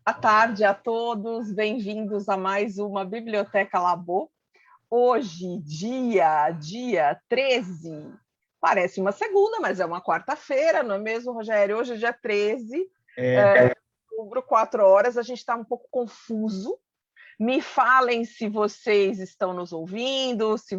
Boa tarde a todos, bem-vindos a mais uma Biblioteca Labo. Hoje, dia 13, parece uma segunda, mas é uma quarta-feira, não é mesmo, Rogério? Hoje é dia 13, outubro, 4 horas, a gente está um pouco confuso. Me falem se vocês estão nos ouvindo, se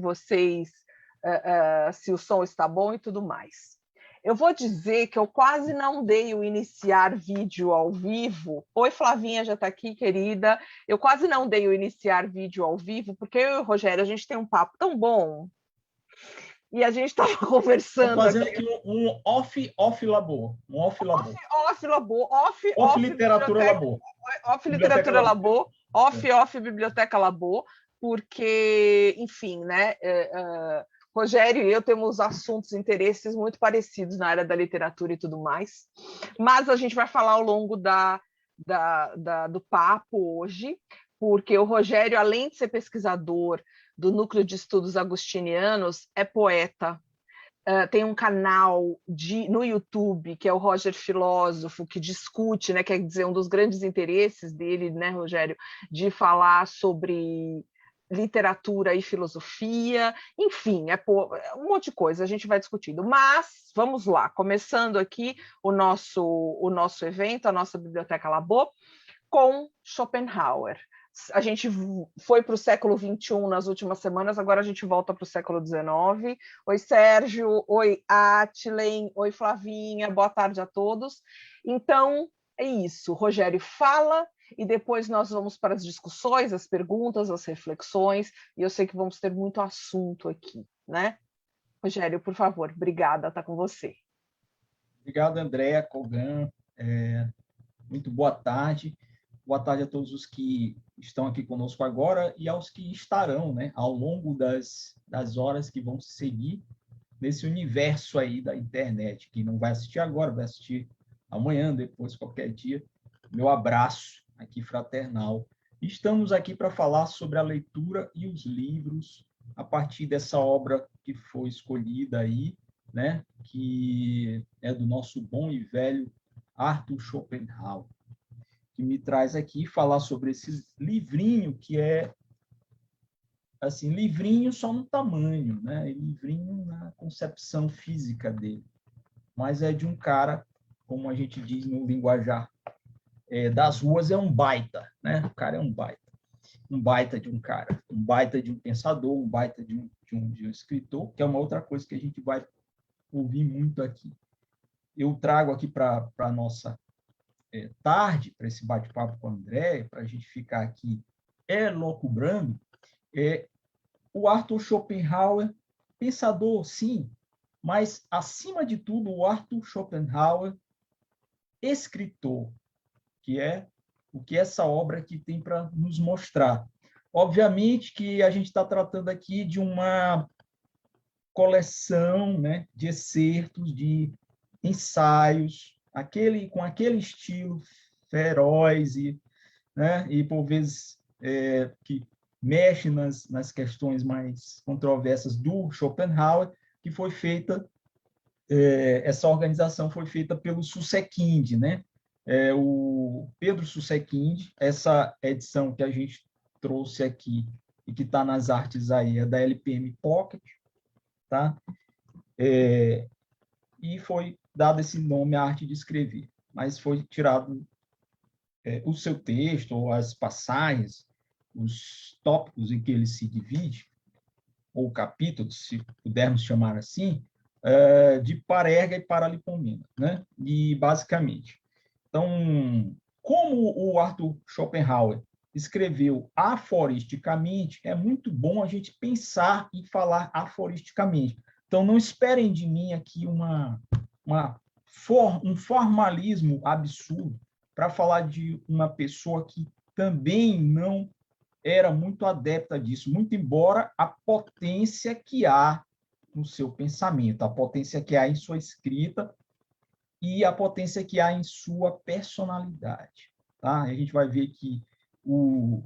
o som está bom e tudo mais. Eu vou dizer que eu quase não dei o iniciar vídeo ao vivo. Oi, Flavinha, já está aqui, querida. Eu quase não dei o iniciar vídeo ao vivo, porque eu e o Rogério, a gente tem um papo tão bom. E a gente estava conversando... Estou fazendo aqui um off labor. Um off labor. Off literatura labor. Off literatura labor. Off biblioteca labor. Porque, enfim, né... Rogério e eu temos assuntos, interesses muito parecidos na área da literatura e tudo mais, mas a gente vai falar ao longo do papo hoje, porque o Rogério, além de ser pesquisador do Núcleo de Estudos Agostinianos, é poeta. Tem um canal no YouTube, que é o Roger Filósofo, que discute, né, quer dizer, um dos grandes interesses dele, né, Rogério, de falar sobre literatura e filosofia, enfim, um monte de coisa, a gente vai discutindo. Mas, vamos lá, começando aqui o nosso evento, a nossa Biblioteca Labo, com Schopenhauer. A gente foi para o século XXI nas últimas semanas, agora a gente volta para o século XIX. Oi, Sérgio, oi, Atlen, oi, Flavinha, boa tarde a todos. Então, é isso, Rogério fala, e depois nós vamos para as discussões, as perguntas, as reflexões, e eu sei que vamos ter muito assunto aqui, né? Rogério, por favor, obrigada, está com você. Obrigado, Andréa, Kogan, muito boa tarde. Boa tarde a todos os que estão aqui conosco agora e aos que estarão, né, ao longo das horas que vão seguir nesse universo aí da internet, que não vai assistir agora, vai assistir amanhã, depois, qualquer dia. Meu abraço aqui fraternal. Estamos aqui para falar sobre a leitura e os livros a partir dessa obra que foi escolhida aí, né, que é do nosso bom e velho Arthur Schopenhauer, que me traz aqui falar sobre esse livrinho que é assim, livrinho só no tamanho, né? Livrinho na concepção física dele, mas é de um cara, como a gente diz no linguajar das ruas, é um baita, né? O cara é um baita de um cara, um baita de um pensador, um baita de um escritor, que é uma outra coisa que a gente vai ouvir muito aqui. Eu trago aqui para a nossa tarde, para esse bate-papo com o André, para a gente ficar aqui elocubrando, o Arthur Schopenhauer, pensador, sim, mas, acima de tudo, o Arthur Schopenhauer, escritor, que é o que essa obra aqui tem para nos mostrar. Obviamente que a gente está tratando aqui de uma coleção, né, de excertos, de ensaios, com aquele estilo feroz né, e por vezes que mexe nas questões mais controversas do Schopenhauer, que foi feita, essa organização foi feita pelo Susekind, né? O Pedro Susekind, essa edição que a gente trouxe aqui e que está nas artes aí, é da LPM Pocket, tá? E foi dado esse nome à arte de escrever, mas foi tirado o seu texto, ou as passagens, os tópicos em que ele se divide, ou capítulos, se pudermos chamar assim, de Parerga e Paralipomena, né? E, basicamente. Então, como o Arthur Schopenhauer escreveu aforisticamente, é muito bom a gente pensar e falar aforisticamente. Então, não esperem de mim aqui um formalismo absurdo para falar de uma pessoa que também não era muito adepta disso, muito embora a potência que há no seu pensamento, a potência que há em sua escrita e a potência que há em sua personalidade. Tá? A gente vai ver que o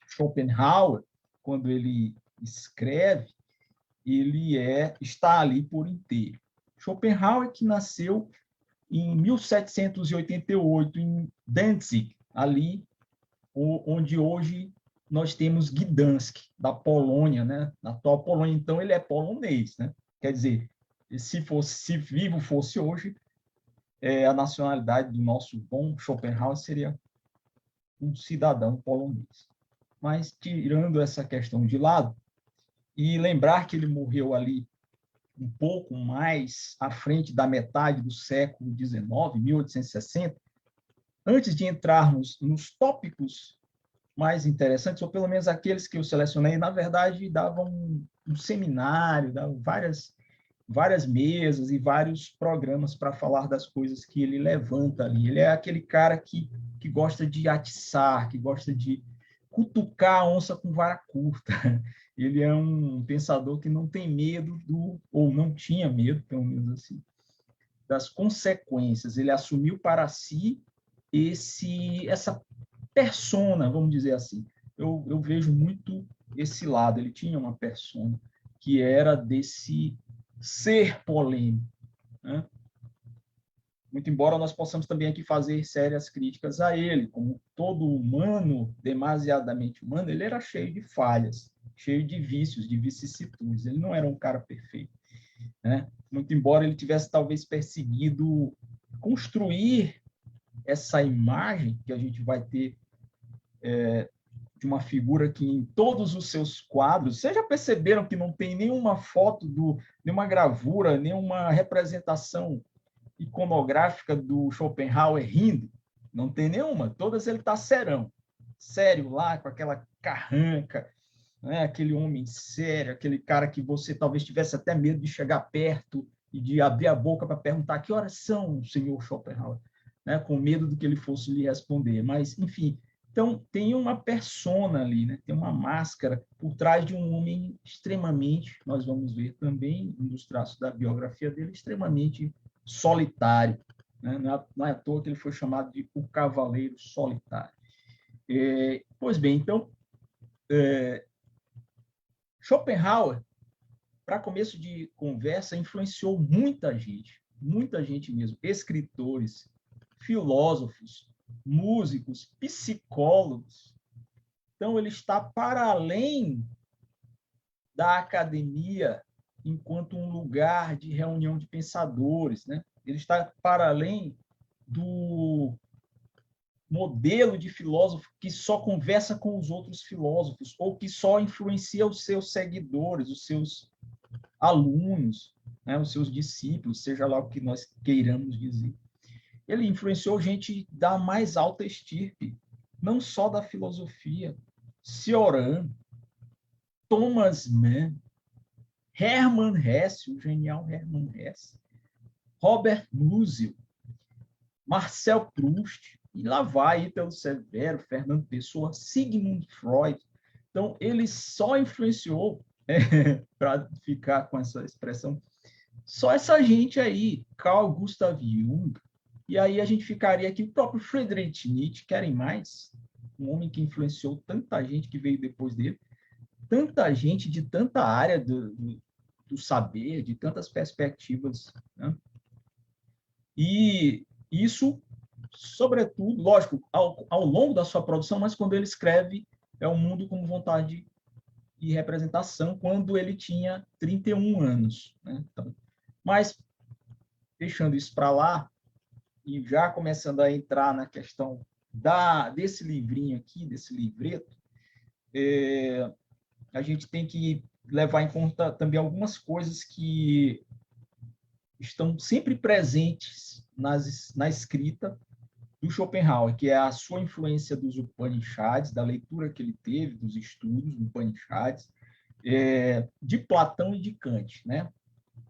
Schopenhauer, quando ele escreve, ele está ali por inteiro. Schopenhauer, que nasceu em 1788 em Danzig, ali onde hoje nós temos Gdansk, da Polônia, né? Na atual Polônia. Então, ele é polonês, né? Quer dizer, se vivo fosse hoje, a nacionalidade do nosso bom Schopenhauer seria um cidadão polonês. Mas, tirando essa questão de lado, e lembrar que ele morreu ali um pouco mais à frente da metade do século XIX, 1860, antes de entrarmos nos tópicos mais interessantes, ou pelo menos aqueles que eu selecionei, na verdade, davam um seminário, davam várias mesas e vários programas para falar das coisas que ele levanta ali. Ele é aquele cara que gosta de atiçar, que gosta de cutucar a onça com vara curta. Ele é um pensador que não tem medo ou não tinha medo, pelo menos assim, das consequências. Ele assumiu para si essa persona, vamos dizer assim. Eu vejo muito esse lado. Ele tinha uma persona que era desse ser polêmico, né? Muito embora nós possamos também aqui fazer sérias críticas a ele, como todo humano, demasiadamente humano, ele era cheio de falhas, cheio de vícios, de vicissitudes. Ele não era um cara perfeito, né? Muito embora ele tivesse talvez perseguido construir essa imagem que a gente vai ter de uma figura que em todos os seus quadros, vocês já perceberam que não tem nenhuma foto, nenhuma gravura, nenhuma representação iconográfica do Schopenhauer rindo? Não tem nenhuma. Todas ele está sério lá, com aquela carranca, né? Aquele homem sério, aquele cara que você talvez tivesse até medo de chegar perto e de abrir a boca para perguntar que horas são, senhor Schopenhauer, né? Com medo do que ele fosse lhe responder. Mas, enfim, então tem uma persona ali, né? Tem uma máscara por trás de um homem extremamente, nós vamos ver também, um dos traços da biografia dele, extremamente solitário, né? Não é à toa que ele foi chamado de o Cavaleiro Solitário. Pois bem, então, Schopenhauer, para começo de conversa, influenciou muita gente mesmo, escritores, filósofos, músicos, psicólogos. Então, ele está para além da academia enquanto um lugar de reunião de pensadores, né? Ele está para além do modelo de filósofo que só conversa com os outros filósofos ou que só influencia os seus seguidores, os seus alunos, né? Os seus discípulos, seja lá o que nós queiramos dizer. Ele influenciou gente da mais alta estirpe, não só da filosofia. Cioran, Thomas Mann, Hermann Hesse, o genial Hermann Hesse, Robert Musil, Marcel Proust, e lá vai Ítalo Severo, Fernando Pessoa, Sigmund Freud. Então, ele só influenciou, para ficar com essa expressão, só essa gente aí, Carl Gustav Jung, e aí a gente ficaria aqui, o próprio Friedrich Nietzsche, querem mais? Um homem que influenciou tanta gente que veio depois dele, tanta gente de tanta área do saber, de tantas perspectivas, né? E isso, sobretudo, lógico, ao longo da sua produção, mas quando ele escreve É o Mundo como Vontade e Representação, quando ele tinha 31 anos, né? Então, mas, deixando isso para lá, e já começando a entrar na questão desse livrinho aqui, desse livreto, a gente tem que levar em conta também algumas coisas que estão sempre presentes na escrita do Schopenhauer, que é a sua influência dos Upanishads, da leitura que ele teve, dos estudos do Upanishads, de Platão e de Kant, né?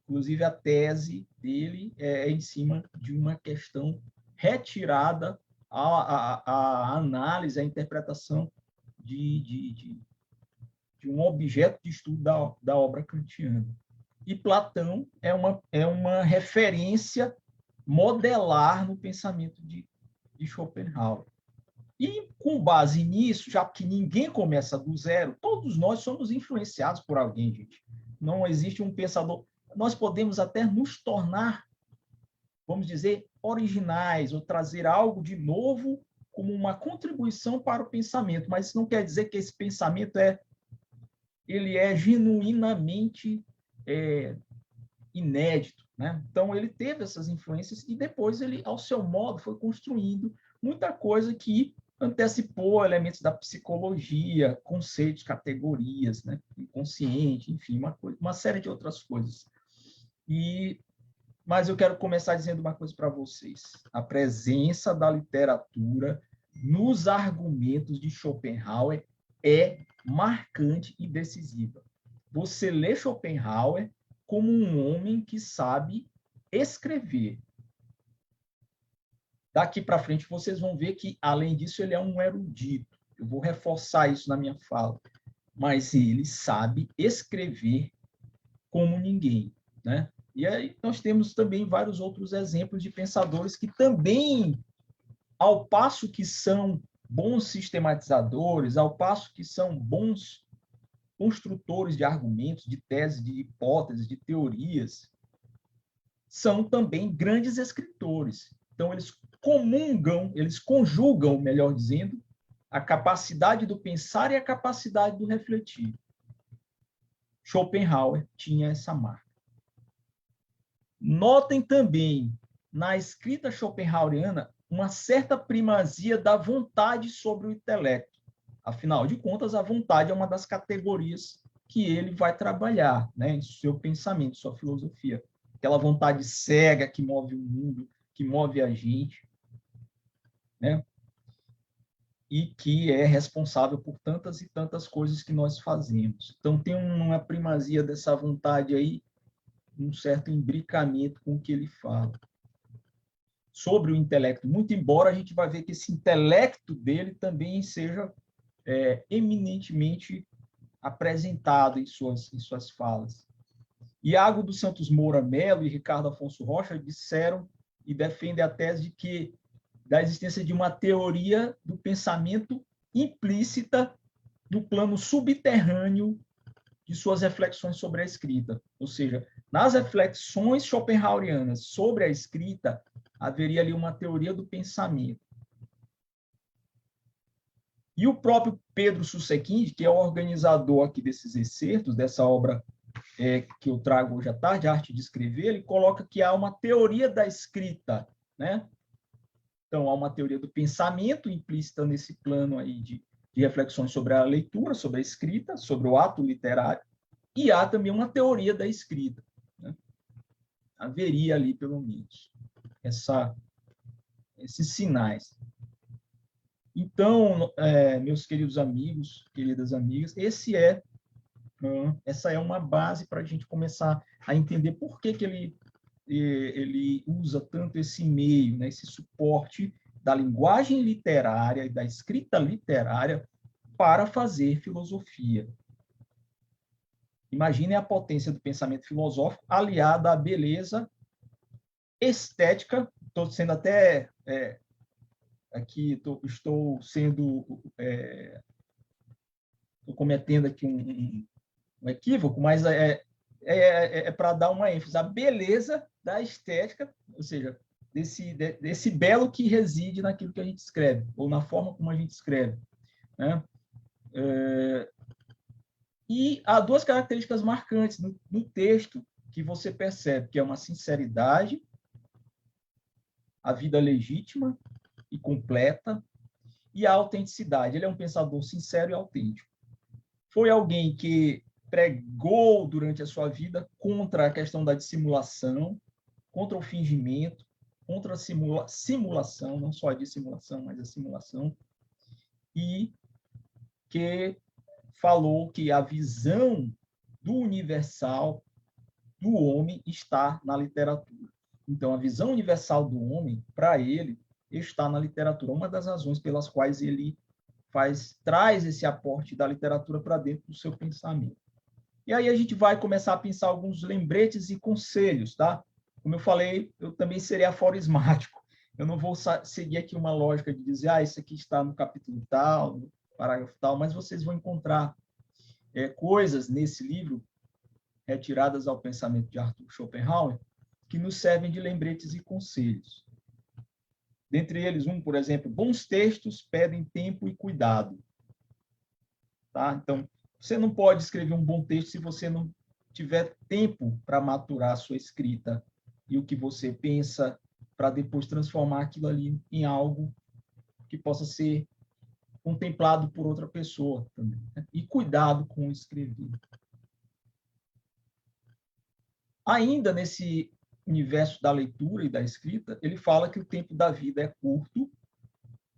Inclusive, a tese dele é em cima de uma questão retirada à análise, à interpretação de um objeto de estudo da obra kantiana. E Platão é uma referência modelar no pensamento de Schopenhauer. E, com base nisso, já que ninguém começa do zero, todos nós somos influenciados por alguém, gente. Não existe um pensador. Nós podemos até nos tornar, vamos dizer, originais, ou trazer algo de novo como uma contribuição para o pensamento, mas isso não quer dizer que esse pensamento ele é genuinamente inédito, né? Então, ele teve essas influências e depois ele, ao seu modo, foi construindo muita coisa que antecipou elementos da psicologia, conceitos, categorias, né? Inconsciente, enfim, uma série de outras coisas. Mas eu quero começar dizendo uma coisa para vocês. A presença da literatura nos argumentos de Schopenhauer é marcante e decisiva. Você lê Schopenhauer como um homem que sabe escrever. Daqui para frente, vocês vão ver que, além disso, ele é um erudito. Eu vou reforçar isso na minha fala. Mas ele sabe escrever como ninguém, né? E aí nós temos também vários outros exemplos de pensadores que também, ao passo que são bons sistematizadores, ao passo que são bons construtores de argumentos, de teses, de hipóteses, de teorias, são também grandes escritores. Então, eles conjugam, melhor dizendo, a capacidade do pensar e a capacidade do refletir. Schopenhauer tinha essa marca. Notem também, na escrita schopenhaueriana, uma certa primazia da vontade sobre o intelecto. Afinal de contas, a vontade é uma das categorias que ele vai trabalhar, né, em seu pensamento, sua filosofia. Aquela vontade cega que move o mundo, que move a gente, né? E que é responsável por tantas e tantas coisas que nós fazemos. Então, tem uma primazia dessa vontade aí, um certo imbricamento com o que ele fala. Sobre o intelecto, muito embora a gente vai ver que esse intelecto dele também seja eminentemente apresentado em suas falas. Iago dos Santos Moura Melo e Ricardo Afonso Rocha disseram e defendem a tese da existência de uma teoria do pensamento implícita no plano subterrâneo de suas reflexões sobre a escrita. Ou seja, nas reflexões schopenhauerianas sobre a escrita, haveria ali uma teoria do pensamento. E o próprio Pedro Susequinde, que é o organizador aqui desses excertos, dessa obra que eu trago hoje à tarde, A Arte de Escrever, ele coloca que há uma teoria da escrita, né? Então, há uma teoria do pensamento implícita nesse plano aí de reflexões sobre a leitura, sobre a escrita, sobre o ato literário, e há também uma teoria da escrita, né? Haveria ali, pelo menos, esses sinais. Então, meus queridos amigos, queridas amigas, essa é uma base para a gente começar a entender por que ele usa tanto esse meio, né, esse suporte da linguagem literária e da escrita literária para fazer filosofia. Imaginem a potência do pensamento filosófico aliada à beleza estética. Estou sendo até aqui, estou cometendo aqui um equívoco, mas para dar uma ênfase à beleza da estética, ou seja, desse belo que reside naquilo que a gente escreve, ou na forma como a gente escreve, né? E há duas características marcantes no texto que você percebe, que é uma sinceridade, a vida legítima e completa, e a autenticidade. Ele é um pensador sincero e autêntico. Foi alguém que pregou durante a sua vida contra a questão da dissimulação, contra o fingimento, contra a simulação, não só a dissimulação, mas a simulação, e que falou que a visão do universal do homem está na literatura. Então, a visão universal do homem, para ele, está na literatura. Uma das razões pelas quais ele traz esse aporte da literatura para dentro do seu pensamento. E aí a gente vai começar a pensar alguns lembretes e conselhos, tá? Como eu falei, eu também serei aforismático. Eu não vou seguir aqui uma lógica de dizer, isso aqui está no capítulo tal, no parágrafo tal, mas vocês vão encontrar coisas nesse livro, retiradas ao pensamento de Arthur Schopenhauer, que nos servem de lembretes e conselhos. Dentre eles, por exemplo, bons textos pedem tempo e cuidado. Tá? Então, você não pode escrever um bom texto se você não tiver tempo para maturar a sua escrita e o que você pensa, para depois transformar aquilo ali em algo que possa ser contemplado por outra pessoa também, né? E cuidado com escrever. Ainda nesse universo da leitura e da escrita, ele fala que o tempo da vida é curto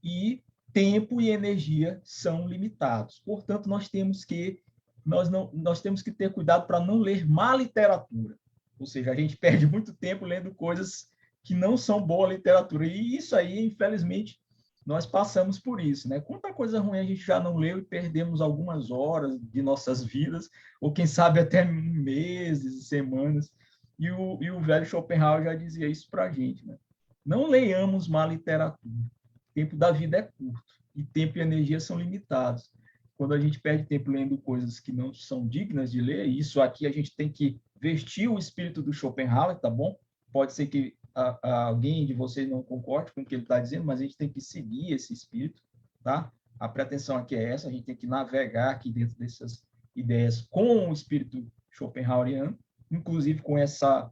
e tempo e energia são limitados. Portanto, nós temos que ter cuidado para não ler má literatura. Ou seja, a gente perde muito tempo lendo coisas que não são boa literatura. E isso aí, infelizmente, nós passamos por isso, né? Quanta coisa ruim a gente já não leu e perdemos algumas horas de nossas vidas, ou quem sabe até meses, semanas. E o velho Schopenhauer já dizia isso para a gente, né? Não leiamos má literatura. O tempo da vida é curto e tempo e energia são limitados. Quando a gente perde tempo lendo coisas que não são dignas de ler, isso aqui a gente tem que vestir o espírito do Schopenhauer, tá bom? Pode ser que alguém de vocês não concorde com o que ele está dizendo, mas a gente tem que seguir esse espírito, tá? A pretensão aqui é essa, a gente tem que navegar aqui dentro dessas ideias com o espírito schopenhaueriano, inclusive com essa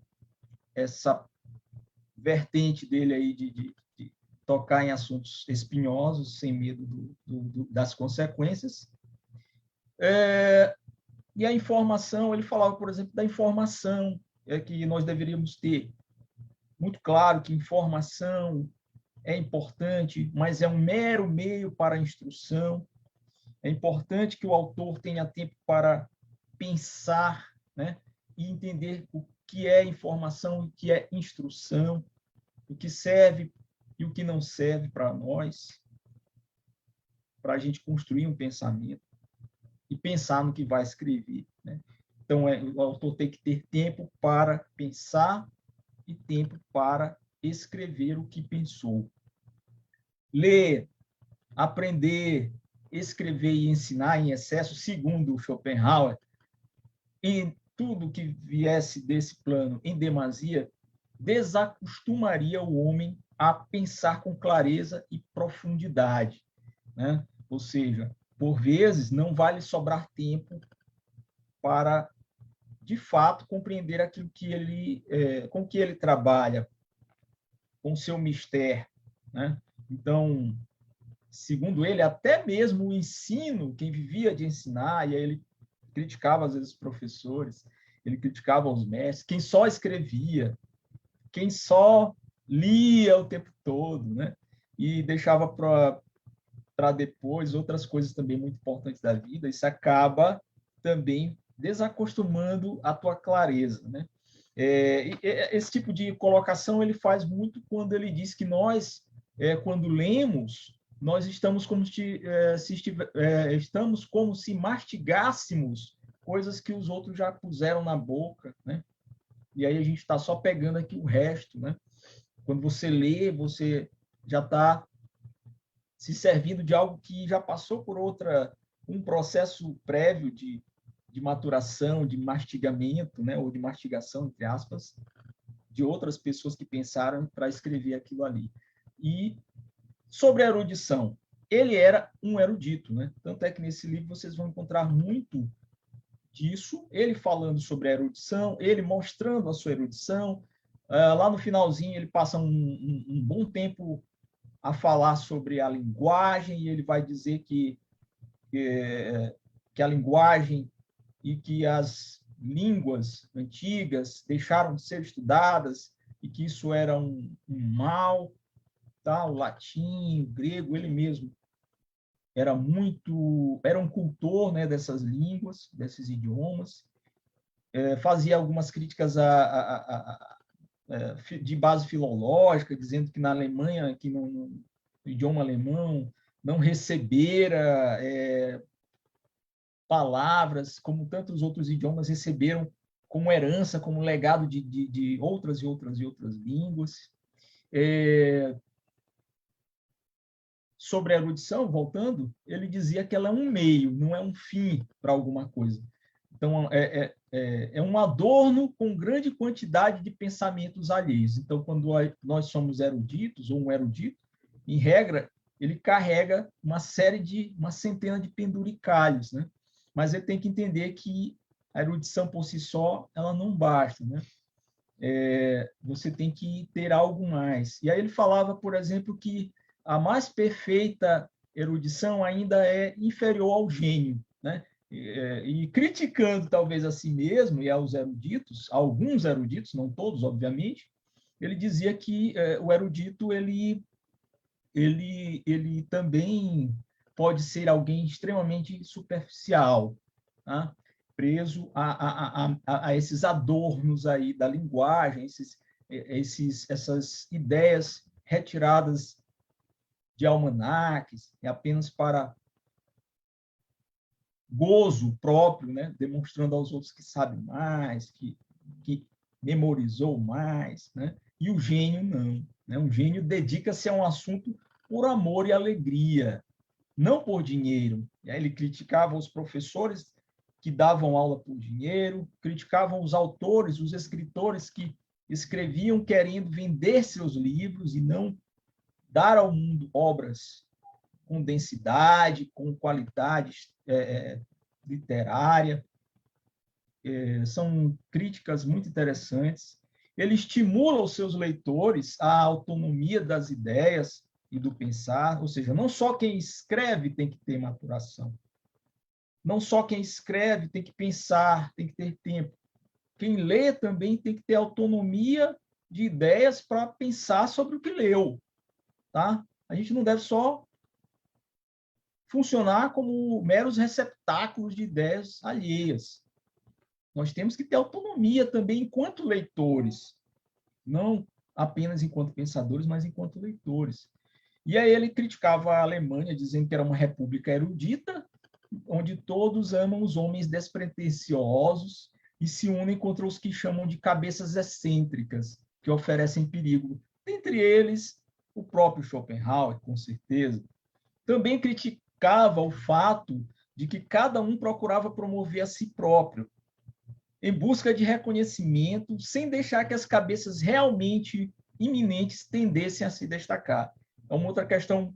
vertente dele aí de tocar em assuntos espinhosos, sem medo das consequências. E a informação, ele falava, por exemplo, da informação que nós deveríamos ter. Muito claro que informação é importante, mas é um mero meio para a instrução. É importante que o autor tenha tempo para pensar, né, e entender o que é informação, o que é instrução, o que serve e o que não serve para nós, para a gente construir um pensamento e pensar no que vai escrever, né? Então, o autor tem que ter tempo para pensar e tempo para escrever o que pensou. Ler, aprender, escrever e ensinar em excesso, segundo Schopenhauer, e tudo que viesse desse plano em demasia, desacostumaria o homem a pensar com clareza e profundidade, né? Ou seja, por vezes não vai lhe sobrar tempo para, de fato, compreender aquilo que com que ele trabalha, com o seu mistério, né? Então, segundo ele, até mesmo o ensino, quem vivia de ensinar, e aí ele criticava às vezes os professores, ele criticava os mestres, quem só escrevia, quem só lia o tempo todo, né? E deixava para depois outras coisas também muito importantes da vida, isso acaba também desacostumando a tua clareza, né? Esse tipo de colocação ele faz muito quando ele diz que nós, quando lemos, nós estamos estamos como se mastigássemos coisas que os outros já puseram na boca, né? E aí a gente está só pegando aqui o resto, né? Quando você lê, você já está se servindo de algo que já passou por um processo prévio de maturação, de mastigamento, né? Ou de mastigação, entre aspas, de outras pessoas que pensaram para escrever aquilo ali. E sobre a erudição, ele era um erudito, né? Tanto é que nesse livro vocês vão encontrar muito disso, ele falando sobre a erudição, ele mostrando a sua erudição. Lá no finalzinho, ele passa um bom tempo a falar sobre a linguagem, e ele vai dizer que a linguagem e que as línguas antigas deixaram de ser estudadas e que isso era um mal, tá? O latim, o grego, ele mesmo era um cultor, né, dessas línguas, desses idiomas, fazia algumas críticas de base filológica, dizendo que na Alemanha, que no idioma alemão, não recebera palavras como tantos outros idiomas receberam como herança, como legado de outras e outras e outras línguas. Sobre a erudição, voltando, ele dizia que ela é um meio, não é um fim para alguma coisa. Então, é um adorno com grande quantidade de pensamentos alheios. Então, quando nós somos eruditos, ou um erudito, em regra, ele carrega uma centena de penduricalhos, né? Mas ele tem que entender que a erudição por si só, ela não basta, né? Você tem que ter algo mais. E aí ele falava, por exemplo, que a mais perfeita erudição ainda é inferior ao gênio, né? E criticando talvez a si mesmo e aos eruditos, alguns eruditos, não todos, obviamente, ele dizia que o erudito ele também pode ser alguém extremamente superficial, tá? Preso a esses adornos aí da linguagem, essas ideias retiradas de almanaques, apenas para gozo próprio, né? Demonstrando aos outros que sabe mais, que memorizou mais, né? E o gênio não, né? O gênio dedica-se a um assunto por amor e alegria, não por dinheiro. E aí ele criticava os professores que davam aula por dinheiro, criticavam os autores, os escritores que escreviam querendo vender seus livros e não dar ao mundo obras com densidade, com qualidade literária. São críticas muito interessantes. Ele estimula os seus leitores à autonomia das ideias e do pensar, ou seja, não só quem escreve tem que ter maturação, não só quem escreve tem que pensar, tem que ter tempo. Quem lê também tem que ter autonomia de ideias para pensar sobre o que leu, tá? A gente não deve só funcionar como meros receptáculos de ideias alheias. Nós temos que ter autonomia também enquanto leitores, não apenas enquanto pensadores, mas enquanto leitores. E aí ele criticava a Alemanha, dizendo que era uma república erudita, onde todos amam os homens despretensiosos e se unem contra os que chamam de cabeças excêntricas, que oferecem perigo. Dentre eles, o próprio Schopenhauer, com certeza. Também criticava o fato de que cada um procurava promover a si próprio, em busca de reconhecimento, sem deixar que as cabeças realmente iminentes tendessem a se destacar. É uma outra questão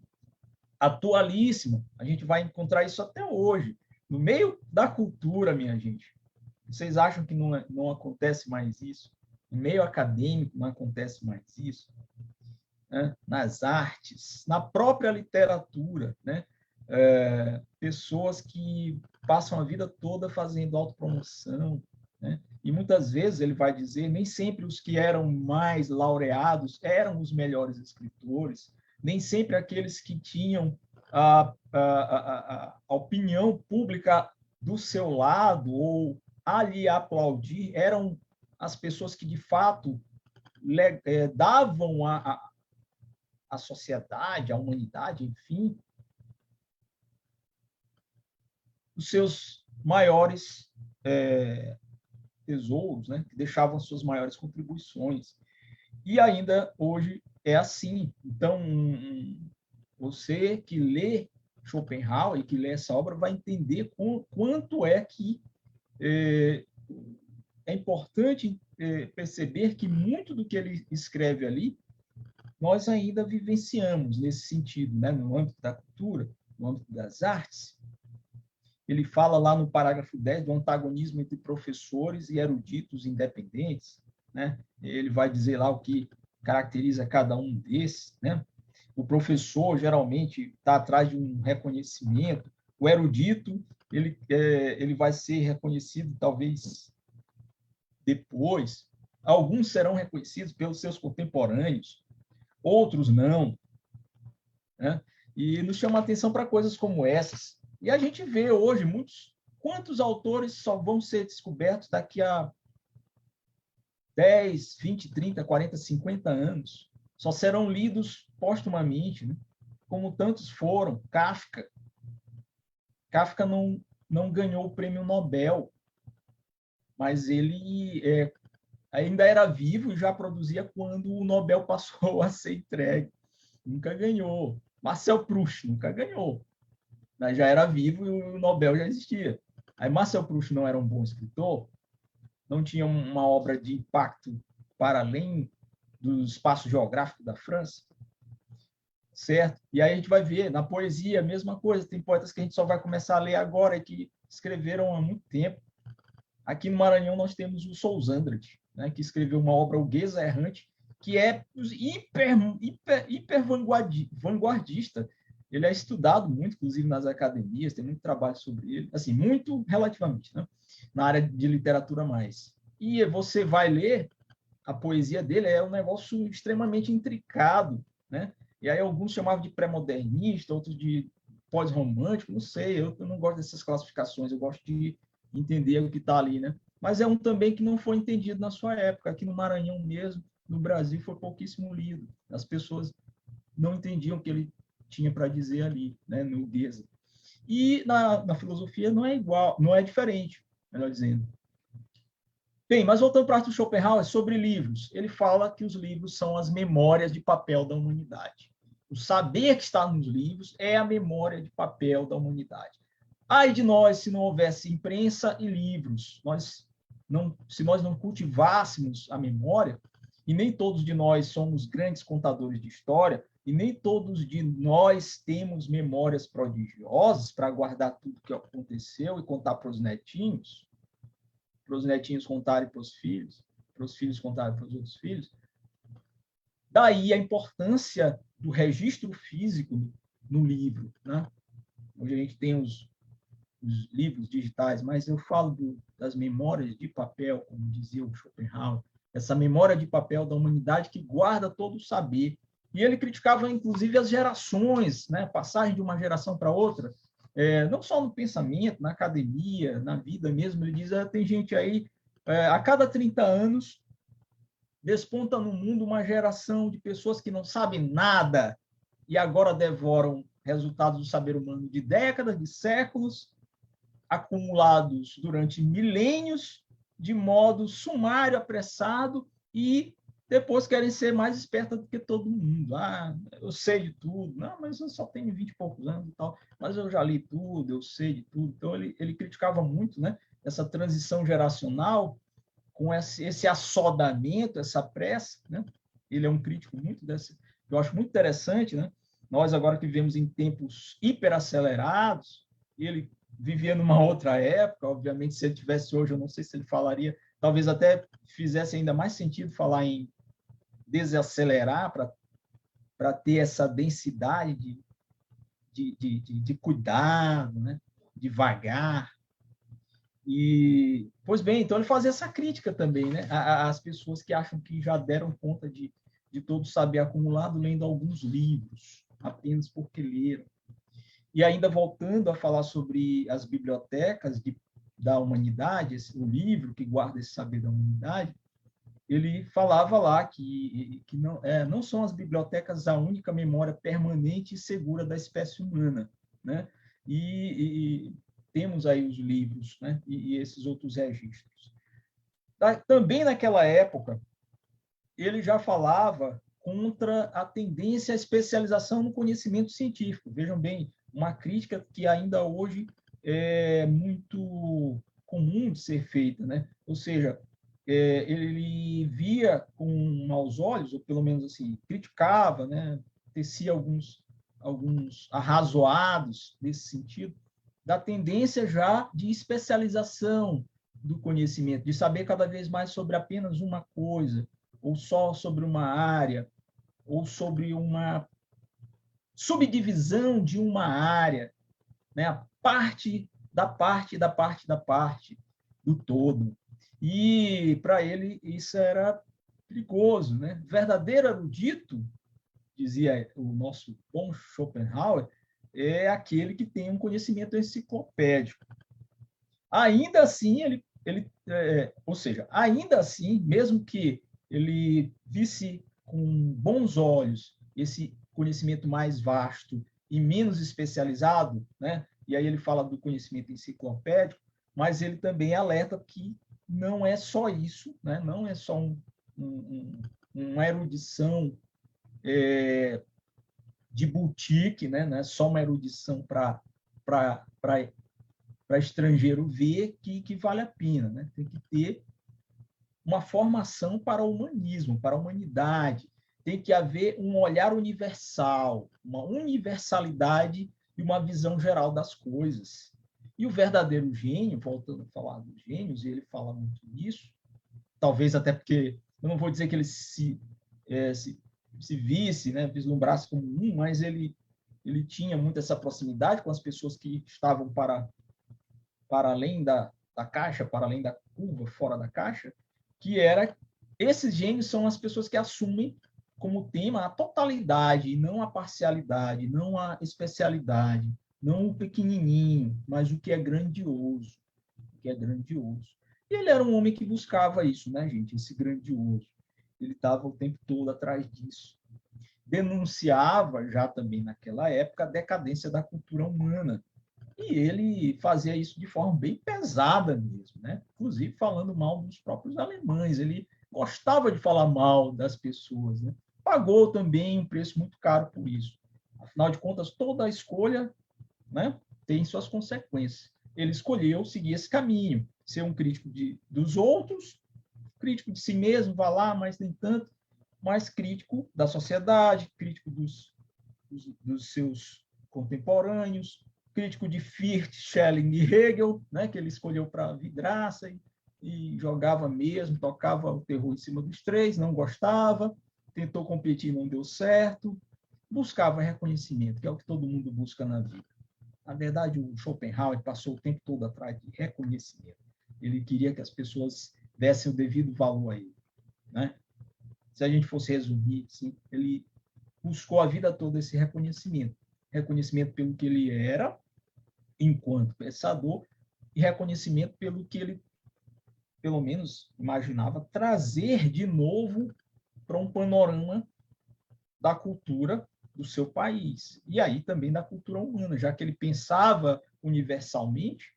atualíssima. A gente vai encontrar isso até hoje, no meio da cultura, minha gente. Vocês acham que não acontece mais isso? No meio acadêmico não acontece mais isso? Né? Nas artes, na própria literatura, né? Pessoas que passam a vida toda fazendo autopromoção, né? E muitas vezes ele vai dizer, nem sempre os que eram mais laureados eram os melhores escritores, nem sempre aqueles que tinham a opinião pública do seu lado ou a lhe aplaudir eram as pessoas que de fato davam à sociedade, à humanidade, enfim, os seus maiores tesouros, né? Que deixavam suas maiores contribuições. E ainda hoje é assim. Então, você que lê Schopenhauer e que lê essa obra vai entender quanto é que é importante perceber que muito do que ele escreve ali nós ainda vivenciamos nesse sentido, né? No âmbito da cultura, no âmbito das artes. Ele fala lá no parágrafo 10 do antagonismo entre professores e eruditos independentes, né? Ele vai dizer lá o que caracteriza cada um desses, né? O professor geralmente está atrás de um reconhecimento, o erudito ele vai ser reconhecido talvez depois. Alguns serão reconhecidos pelos seus contemporâneos, outros não, né? E nos chama a atenção para coisas como essas. E a gente vê hoje quantos autores só vão ser descobertos daqui a 10, 20, 30, 40, 50 anos. Só serão lidos póstumamente, né? Como tantos foram. Kafka não ganhou o prêmio Nobel, mas ele ainda era vivo e já produzia quando o Nobel passou a ser entregue. Nunca ganhou. Marcel Proust nunca ganhou. Mas já era vivo e o Nobel já existia. Aí Marcel Proust não era um bom escritor, não tinha uma obra de impacto para além do espaço geográfico da França. certo? E aí a gente vai ver, na poesia, a mesma coisa. Tem poetas que a gente só vai começar a ler agora e que escreveram há muito tempo. Aqui no Maranhão nós temos o Sousandrade, né, que escreveu uma obra, O Guesa Errante, que é hiper vanguardista. Ele é estudado muito, inclusive nas academias, tem muito trabalho sobre ele, assim, muito relativamente, né, na área de literatura mais. E você vai ler, a poesia dele é um negócio extremamente intricado, né? E aí alguns chamavam de pré-modernista, outros de pós-romântico, não sei, eu não gosto dessas classificações, eu gosto de entender o que está ali, né? Mas é um também que não foi entendido na sua época, aqui no Maranhão mesmo, no Brasil foi pouquíssimo lido, as pessoas não entendiam o que ele tinha para dizer ali, né, no Goethe. E na filosofia não é igual, não é diferente, melhor dizendo. Bem, mas voltando para Arthur Schopenhauer, sobre livros. Ele fala que os livros são as memórias de papel da humanidade. O saber que está nos livros é a memória de papel da humanidade. Ai de nós se não houvesse imprensa e livros. Se nós não cultivássemos a memória, e nem todos de nós somos grandes contadores de história, e nem todos de nós temos memórias prodigiosas para guardar tudo que aconteceu e contar para os netinhos contarem para os filhos contarem para os outros filhos. Daí a importância do registro físico no livro, né? Hoje a gente tem os livros digitais, mas eu falo das memórias de papel, como dizia o Schopenhauer, essa memória de papel da humanidade que guarda todo o saber. E ele criticava, inclusive, as gerações, né? Passagem de uma geração para outra, não só no pensamento, na academia, na vida mesmo. Ele diz, tem gente aí, a cada 30 anos, desponta no mundo uma geração de pessoas que não sabem nada e agora devoram resultados do saber humano de décadas, de séculos, acumulados durante milênios, de modo sumário, apressado, e depois querem ser mais espertas do que todo mundo. Eu sei de tudo. Não, mas eu só tenho 20 e poucos anos e tal. Mas eu já li tudo, eu sei de tudo. Então, ele criticava muito, né, essa transição geracional com esse assodamento, essa pressa, né? Ele é um crítico muito desse. Eu acho muito interessante, né? Nós, agora que vivemos em tempos hiperacelerados, ele vivia numa outra época, obviamente, se ele tivesse hoje, eu não sei se ele falaria, talvez até fizesse ainda mais sentido falar em desacelerar para ter essa densidade de cuidado, né? Devagar. E, pois bem, então ele fazia essa crítica também, né? Às pessoas que acham que já deram conta de todo o saber acumulado lendo alguns livros, apenas porque leram. E ainda voltando a falar sobre as bibliotecas da humanidade, o livro que guarda esse saber da humanidade, ele falava lá que não são as bibliotecas a única memória permanente e segura da espécie humana, né? E temos aí os livros, né? E esses outros registros. Também naquela época, ele já falava contra a tendência à especialização no conhecimento científico. Vejam bem, uma crítica que ainda hoje é muito comum de ser feita, né? Ou seja, ele via com maus olhos, ou pelo menos assim, criticava, né? Tecia alguns arrazoados nesse sentido, da tendência já de especialização do conhecimento, de saber cada vez mais sobre apenas uma coisa, ou só sobre uma área, ou sobre uma subdivisão de uma área, né? A parte da parte da parte da parte do todo. E para ele isso era perigoso, né? Verdadeiro erudito, dizia o nosso bom Schopenhauer, é aquele que tem um conhecimento enciclopédico. Ainda assim, ou seja, ainda assim, mesmo que ele visse com bons olhos esse conhecimento mais vasto e menos especializado, né? E aí ele fala do conhecimento enciclopédico, mas ele também alerta que não é só isso, né? Não é só uma erudição de boutique, né? Não é só uma erudição para estrangeiro ver que vale a pena, né? Tem que ter uma formação para o humanismo, para a humanidade, tem que haver um olhar universal, uma universalidade e uma visão geral das coisas. E o verdadeiro gênio, voltando a falar dos gênios, e ele fala muito nisso, talvez até porque, eu não vou dizer que ele se visse, né, vislumbrasse como um, mas ele tinha muito essa proximidade com as pessoas que estavam para além da caixa, para além da curva, fora da caixa, que era, esses gênios são as pessoas que assumem como tema a totalidade, não a parcialidade, não a especialidade, não o pequenininho, mas o que é grandioso, o que é grandioso. E ele era um homem que buscava isso, né, gente? Esse grandioso. Ele estava o tempo todo atrás disso. Denunciava, já também naquela época, a decadência da cultura humana. E ele fazia isso de forma bem pesada mesmo, né? Inclusive falando mal dos próprios alemães. Ele gostava de falar mal das pessoas, né? Pagou também um preço muito caro por isso. Afinal de contas, toda a escolha, né, tem suas consequências. Ele escolheu seguir esse caminho, ser um crítico dos outros, crítico de si mesmo, vá lá, mas nem tanto, mas crítico da sociedade, crítico dos seus contemporâneos, crítico de Fichte, Schelling e Hegel, né, que ele escolheu para vidraça e jogava mesmo, tocava o terror em cima dos três, não gostava, tentou competir, não deu certo, buscava reconhecimento, que é o que todo mundo busca na vida. Na verdade, o Schopenhauer passou o tempo todo atrás de reconhecimento. Ele queria que as pessoas dessem o devido valor a ele, né? Se a gente fosse resumir, assim, ele buscou a vida toda esse reconhecimento. Reconhecimento pelo que ele era, enquanto pensador, e reconhecimento pelo que ele, pelo menos, imaginava trazer de novo para um panorama da cultura do seu país. E aí também da cultura humana, já que ele pensava universalmente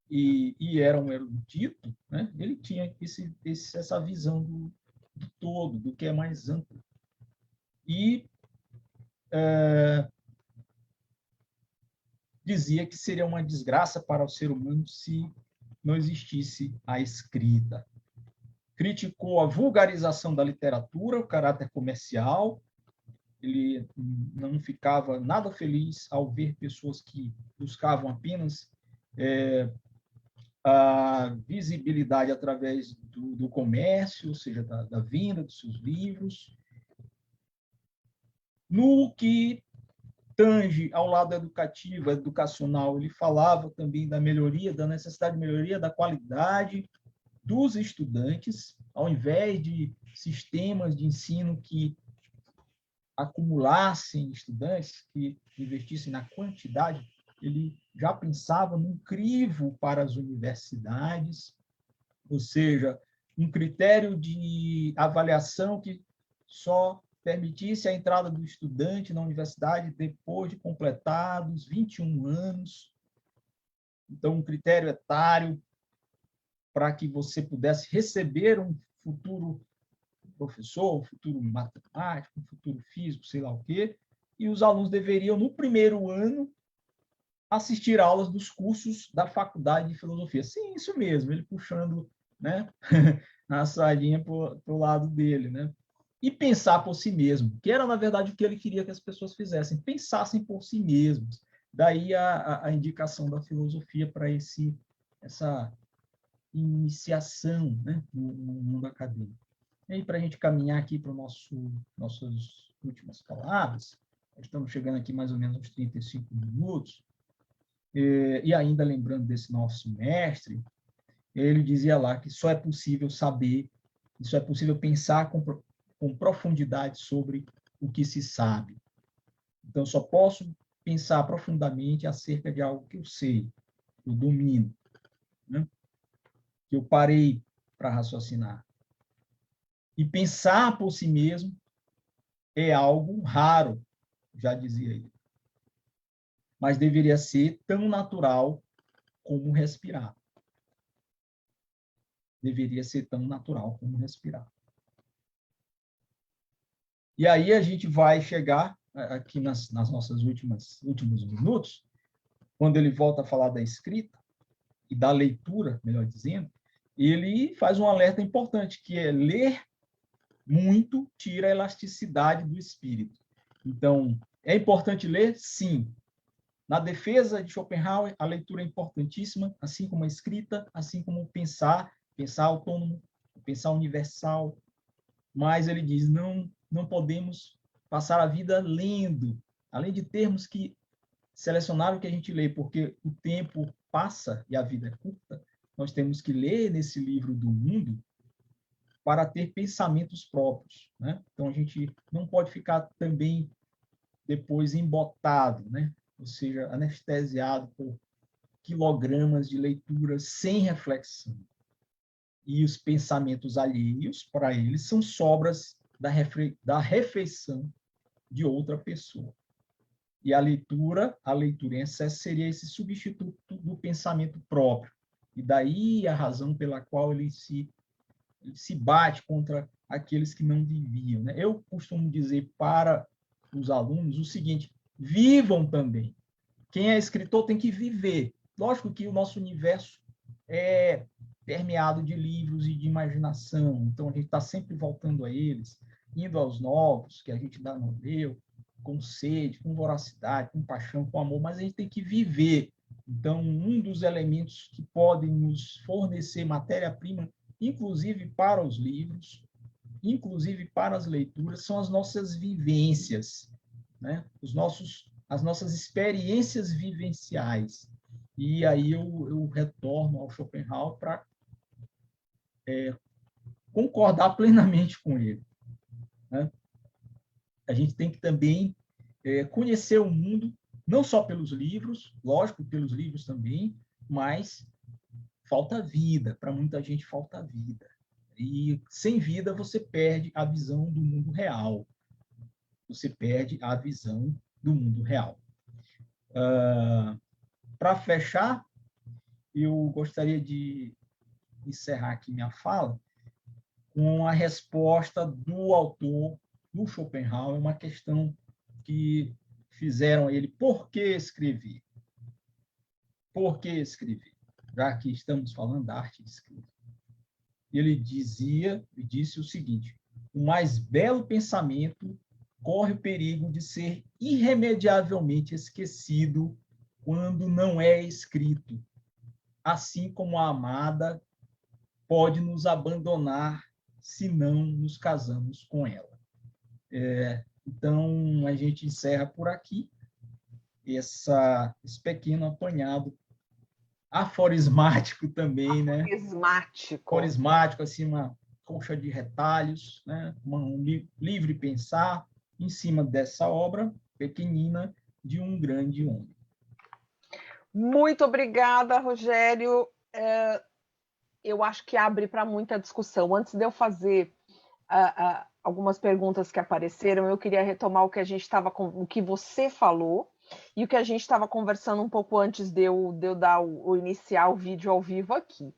e era um erudito, né? Ele tinha essa visão do todo, do que é mais amplo. E dizia que seria uma desgraça para o ser humano se não existisse a escrita. Criticou a vulgarização da literatura, o caráter comercial. Ele não ficava nada feliz ao ver pessoas que buscavam apenas a visibilidade através do comércio, ou seja, da venda dos seus livros. No que tange ao lado educativo, educacional, ele falava também da melhoria, da necessidade de melhoria da qualidade dos estudantes, ao invés de sistemas de ensino que acumulassem estudantes, que investissem na quantidade, ele já pensava num crivo para as universidades, ou seja, um critério de avaliação que só permitisse a entrada do estudante na universidade depois de completados 21 anos. Então, um critério etário para que você pudesse receber um futuro professor, um futuro matemático, um futuro físico, sei lá o quê, e os alunos deveriam, no primeiro ano, assistir aulas dos cursos da faculdade de filosofia. Sim, isso mesmo, ele puxando, né, a sardinha para o lado dele, né? E pensar por si mesmo, que era, na verdade, o que ele queria que as pessoas fizessem, pensassem por si mesmos. Daí a indicação da filosofia para essa iniciação, né, no mundo acadêmico. E aí, para a gente caminhar aqui para nossas últimas palavras, estamos chegando aqui mais ou menos aos 35 minutos, e ainda lembrando desse nosso mestre, ele dizia lá que só é possível saber, só é possível pensar com profundidade sobre o que se sabe. Então, só posso pensar profundamente acerca de algo que eu sei, que eu domino, né? Que eu parei para raciocinar. E pensar por si mesmo é algo raro, já dizia ele. Mas deveria ser tão natural como respirar. Deveria ser tão natural como respirar. E aí a gente vai chegar aqui nas nossos últimos minutos, quando ele volta a falar da escrita e da leitura, melhor dizendo, ele faz um alerta importante, que é ler muito tira a elasticidade do espírito. Então, é importante ler? Sim. Na defesa de Schopenhauer, a leitura é importantíssima, assim como a escrita, assim como o pensar autônomo, pensar universal. Mas ele diz, não podemos passar a vida lendo, além de termos que selecionar o que a gente lê, porque o tempo passa e a vida é curta, nós temos que ler nesse livro do mundo para ter pensamentos próprios, né? Então, a gente não pode ficar também depois embotado, né? Ou seja, anestesiado por quilogramas de leitura sem reflexão. E os pensamentos alheios, para eles, são sobras da refeição de outra pessoa. E a leitura em excesso seria esse substituto do pensamento próprio. E daí a razão pela qual ele se bate contra aqueles que não viviam, né? Eu costumo dizer para os alunos o seguinte: vivam também. Quem é escritor tem que viver. Lógico que o nosso universo é permeado de livros e de imaginação, então a gente está sempre voltando a eles, indo aos novos, que a gente ainda não leu, com sede, com voracidade, com paixão, com amor, mas a gente tem que viver. Então, um dos elementos que podem nos fornecer matéria-prima, inclusive para os livros, inclusive para as leituras, são as nossas vivências, né? As nossas experiências vivenciais. E aí eu retorno ao Schopenhauer para concordar plenamente com ele, né? A gente tem que também conhecer o mundo, não só pelos livros, lógico, pelos livros também, mas falta vida, para muita gente falta vida. E sem vida você perde a visão do mundo real. Você perde a visão do mundo real. Para fechar, eu gostaria de encerrar aqui minha fala com a resposta do autor, do Schopenhauer, uma questão que fizeram ele: por que escrever? Por que escrever? Já que estamos falando da arte de escrever. Ele disse o seguinte: o mais belo pensamento corre o perigo de ser irremediavelmente esquecido quando não é escrito, assim como a amada pode nos abandonar se não nos casamos com ela. Então, a gente encerra por aqui esse pequeno apanhado aforismático também, né? Aforismático, assim, uma colcha de retalhos, né? Um livre pensar em cima dessa obra pequenina de um grande homem. Muito obrigada, Rogério. Eu acho que abre para muita discussão. Antes de eu fazer algumas perguntas que apareceram, eu queria retomar o que a gente estava o que você falou e o que a gente estava conversando um pouco antes de eu dar o inicial vídeo ao vivo aqui,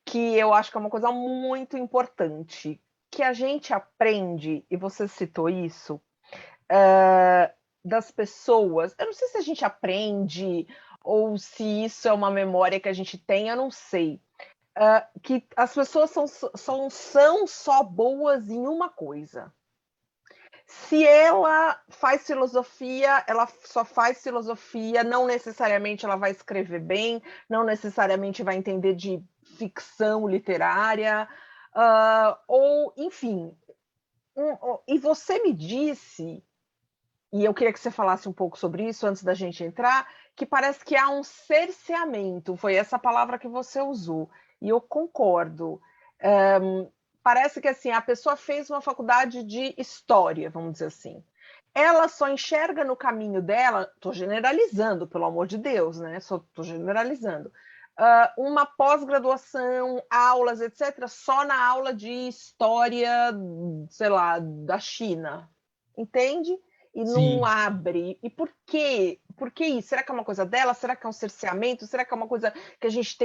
que eu acho que é uma coisa muito importante, que a gente aprende, e você citou isso, das pessoas. Eu não sei se a gente aprende ou se isso é uma memória que a gente tem, eu não sei. Que as pessoas são só boas em uma coisa. Se ela faz filosofia, ela só faz filosofia, não necessariamente ela vai escrever bem, não necessariamente vai entender de ficção literária, ou, enfim. E você me disse, e eu queria que você falasse um pouco sobre isso antes da gente entrar, que parece que há um cerceamento, foi essa palavra que você usou, e eu concordo. Parece que assim, a pessoa fez uma faculdade de história, vamos dizer assim. Ela só enxerga no caminho dela, estou generalizando, pelo amor de Deus, né? Só estou generalizando. Uma pós-graduação, aulas, etc., só na aula de história, sei lá, da China. Entende? E não abre. E por quê? Por que isso? Será que é uma coisa dela? Será que é um cerceamento? Será que é uma coisa que a gente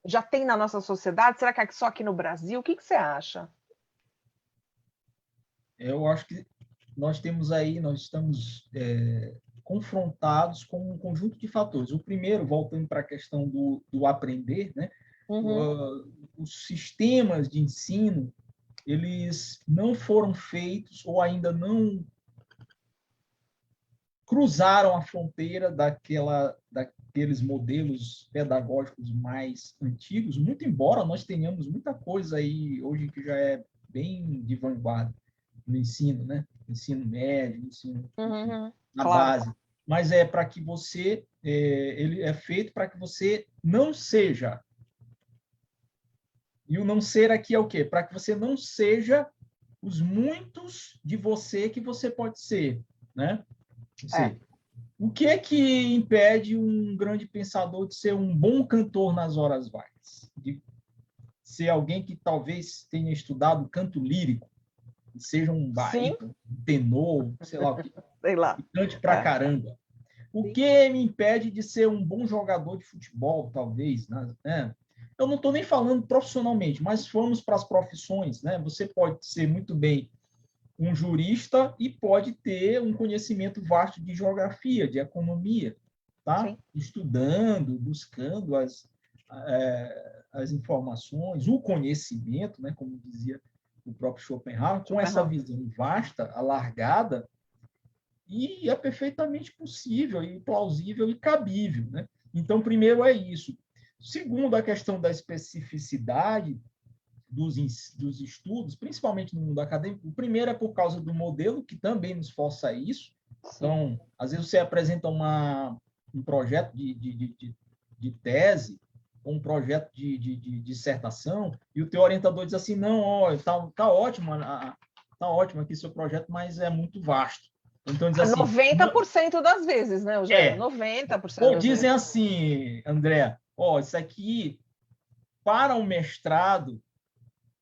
já tem na nossa sociedade? Será que é só aqui no Brasil? O que você acha? Eu acho que nós estamos confrontados com um conjunto de fatores. O primeiro, voltando para a questão do aprender, né? Os sistemas de ensino eles não foram feitos ou ainda não cruzaram a fronteira daqueles modelos pedagógicos mais antigos, muito embora nós tenhamos muita coisa aí hoje que já é bem de vanguarda no ensino, né? Ensino médio, ensino na claro. base. Mas é para que você, ele é feito para que você não seja. E o não ser aqui é o quê? Para que você não seja os muitos de você que você pode ser, né? O que é que impede um grande pensador de ser um bom cantor nas horas vagas? De ser alguém que talvez tenha estudado canto lírico, seja um barítono, um tenor, sei lá o que, sei lá. e cante pra caramba. O que me impede de ser um bom jogador de futebol, talvez, né? Eu não estou nem falando profissionalmente, mas vamos para as profissões, né? Você pode ser muito bem um jurista e pode ter um conhecimento vasto de geografia, de economia, tá? Sim. Estudando, buscando as informações, o conhecimento, né? Como dizia o próprio Schopenhauer, com essa visão vasta, alargada, e é perfeitamente possível, e plausível e cabível, né? Então, primeiro é isso. Segundo, a questão da especificidade dos estudos, principalmente no mundo acadêmico. O primeiro é por causa do modelo, que também nos força a isso. Então, às vezes você apresenta um projeto de tese, ou um projeto de dissertação, e o teu orientador diz assim, não, ó, tá ótimo aqui seu projeto, mas é muito vasto. Então, diz assim... 90% das vezes, né, Eugênio? 90% ou das dizem vezes. assim, André, ó, isso aqui, para o mestrado,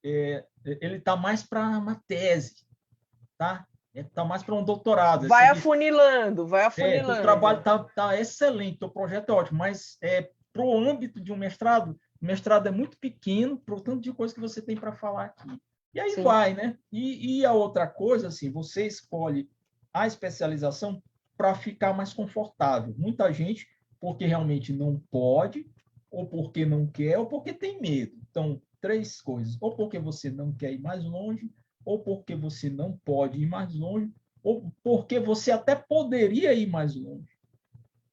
ele está mais para uma tese, tá? Está mais para um doutorado. Vai afunilando, vai afunilando. O trabalho está excelente, o projeto é ótimo, mas para o âmbito de um mestrado, o mestrado é muito pequeno para o tanto de coisa que você tem para falar aqui. E aí vai, né? E a outra coisa, assim, você escolhe a especialização para ficar mais confortável. Muita gente, porque realmente não pode, ou porque não quer, ou porque tem medo. Então, três coisas. Ou porque você não quer ir mais longe, ou porque você não pode ir mais longe, ou porque você até poderia ir mais longe,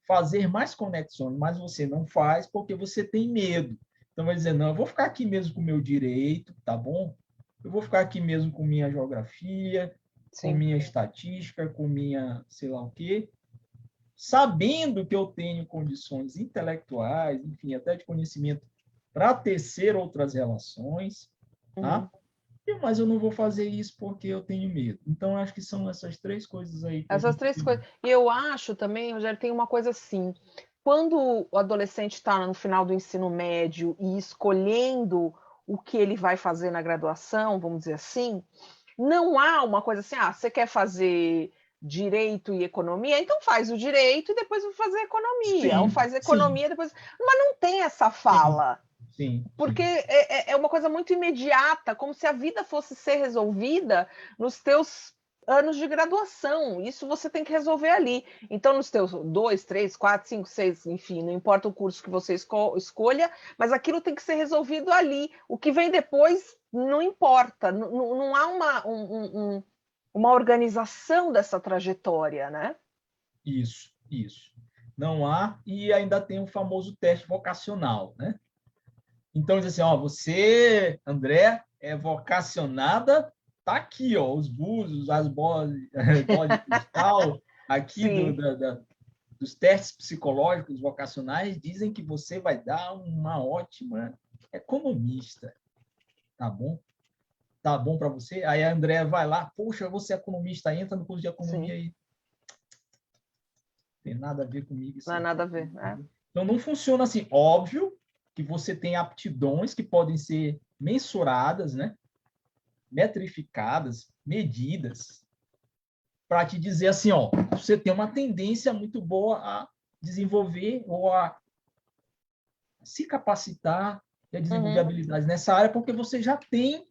fazer mais conexões, mas você não faz porque você tem medo. Então, vai dizer, não, eu vou ficar aqui mesmo com o meu direito, tá bom? Eu vou ficar aqui mesmo com minha geografia, com minha estatística, com minha sei lá o quê, sabendo que eu tenho condições intelectuais, enfim, até de conhecimento para tecer outras relações, tá? Mas eu não vou fazer isso porque eu tenho medo. Então, acho que são essas três coisas aí. Essas três coisas. E eu acho também, Rogério, tem uma coisa assim, quando o adolescente está no final do ensino médio e escolhendo o que ele vai fazer na graduação, vamos dizer assim, não há uma coisa assim, você quer fazer direito e economia, então faz o direito e depois vai fazer economia, ou faz economia depois... Mas não tem essa fala. Sim. Porque é uma coisa muito imediata, como se a vida fosse ser resolvida nos teus anos de graduação. Isso você tem que resolver ali. Então, nos teus 2, 3, 4, 5, 6, enfim, não importa o curso que você escolha, mas aquilo tem que ser resolvido ali. O que vem depois não importa. Não há uma organização dessa trajetória, né? Isso. Não há, e ainda tem o famoso teste vocacional, né? Então, diz assim, ó, você, André, é vocacionada, tá aqui, ó, os búzios, as bolas de cristal, aqui dos testes psicológicos vocacionais, dizem que você vai dar uma ótima economista, tá bom? Tá bom para você? Aí a André vai lá, poxa, você é economista, entra no curso de economia e tem nada a ver comigo. Não é nada a ver. Então, não funciona assim. Óbvio que você tem aptidões que podem ser mensuradas, né? Metrificadas, medidas, para te dizer assim, ó, você tem uma tendência muito boa a desenvolver ou a se capacitar e a desenvolver habilidades nessa área, porque você já tem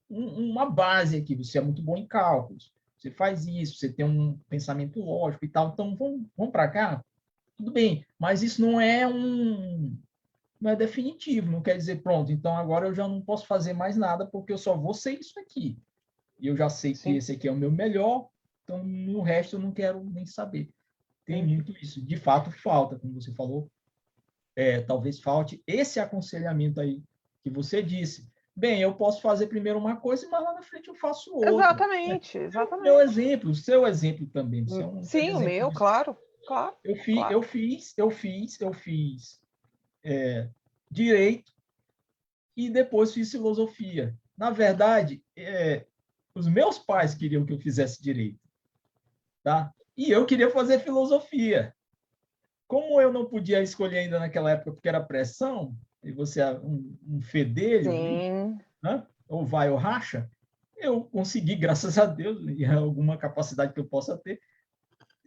uma base aqui, você é muito bom em cálculos, você faz isso, você tem um pensamento lógico e tal, então vamos para cá? Tudo bem, mas isso não é não é definitivo, não quer dizer, pronto, então agora eu já não posso fazer mais nada porque eu só vou ser isso aqui. E eu já sei que Sim. esse aqui é o meu melhor, então no resto eu não quero nem saber. Tem Uhum. muito isso. De fato, falta, como você falou, talvez falte esse aconselhamento aí que você disse. Bem, eu posso fazer primeiro uma coisa, mas lá na frente eu faço outra. Exatamente, Meu exatamente. exemplo, o seu exemplo também. Você é um grande Sim, o exemplo meu, disso. claro, claro, claro. Eu fiz direito e depois fiz filosofia. Na verdade, os meus pais queriam que eu fizesse direito, tá? E eu queria fazer filosofia. Como eu não podia escolher ainda naquela época porque era pressão, e você é um fedelho ali, Sim. né? Ou vai ou racha, eu consegui, graças a Deus, e alguma capacidade que eu possa ter,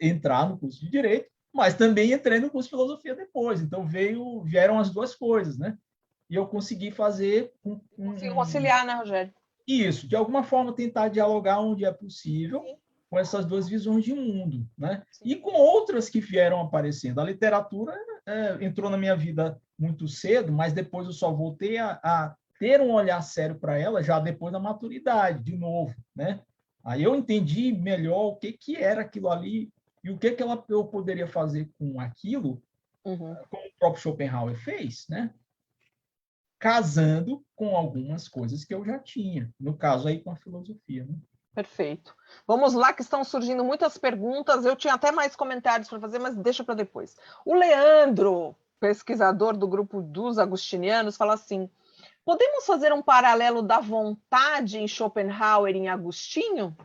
entrar no curso de Direito, mas também entrei no curso de Filosofia depois. Então, vieram as duas coisas, né? E eu consegui fazer Consigo conciliar, né, Rogério? isso, de alguma forma tentar dialogar onde é possível Sim, com essas duas visões de mundo, né? sim. E com outras que vieram aparecendo. A literatura entrou na minha vida muito cedo, mas depois eu só voltei a ter um olhar sério para ela já depois da maturidade, de novo, né? Aí eu entendi melhor o que que era aquilo ali e o que que eu poderia fazer com aquilo, Uhum. como o próprio Schopenhauer fez, né? Casando com algumas coisas que eu já tinha, no caso aí com a filosofia, né? Perfeito. Vamos lá, que estão surgindo muitas perguntas. Eu tinha até mais comentários para fazer, mas deixa para depois. O Leandro, pesquisador do grupo dos agustinianos, fala assim: podemos fazer um paralelo da vontade em Schopenhauer e em Agostinho?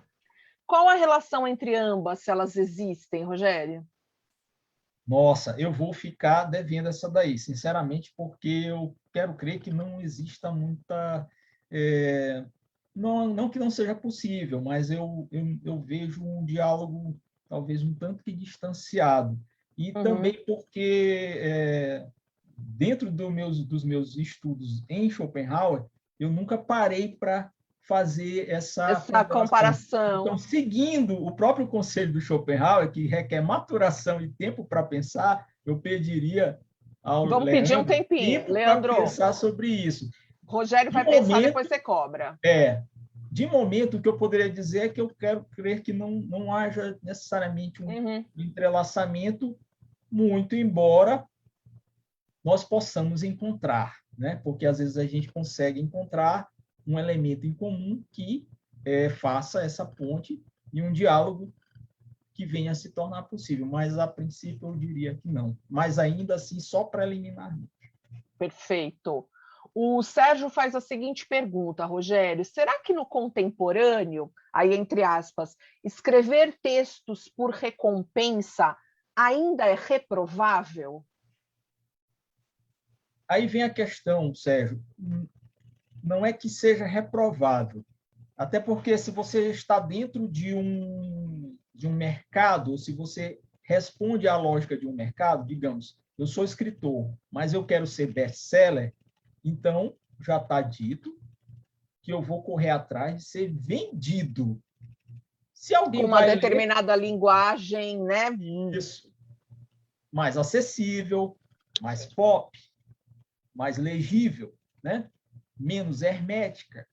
Qual a relação entre ambas, se elas existem, Rogério? Nossa, eu vou ficar devendo essa daí, sinceramente, porque eu quero crer que não exista muita. Não que não seja possível, mas eu vejo um diálogo talvez um tanto que distanciado. E Uhum. também porque, dentro dos meus estudos em Schopenhauer, eu nunca parei para fazer essa Essa ponderação. comparação. Então, seguindo o próprio conselho do Schopenhauer, que requer maturação e tempo para pensar, eu pediria ao Vamos pedir um Leandro tempinho. tempo para Leandro, pensar sobre isso. Rogério De vai pensar, depois momento, você cobra. é, de momento, o que eu poderia dizer é que eu quero crer que não haja necessariamente um Uhum. entrelaçamento, muito embora nós possamos encontrar, né? Porque às vezes a gente consegue encontrar um elemento em comum que faça essa ponte e um diálogo que venha a se tornar possível, mas a princípio eu diria que não. Mas ainda assim, só preliminarmente. Perfeito. O Sérgio faz a seguinte pergunta, Rogério: será que no contemporâneo, aí entre aspas, escrever textos por recompensa ainda é reprovável? Aí vem a questão, Sérgio, não é que seja reprovável, até porque se você está dentro de um mercado, ou se você responde à lógica de um mercado, digamos, eu sou escritor, mas eu quero ser best-seller, então já está dito que eu vou correr atrás de ser vendido. Se Com alguém uma vai ler determinada linguagem, né? isso, mais acessível, mais pop, mais legível, né? Menos hermética,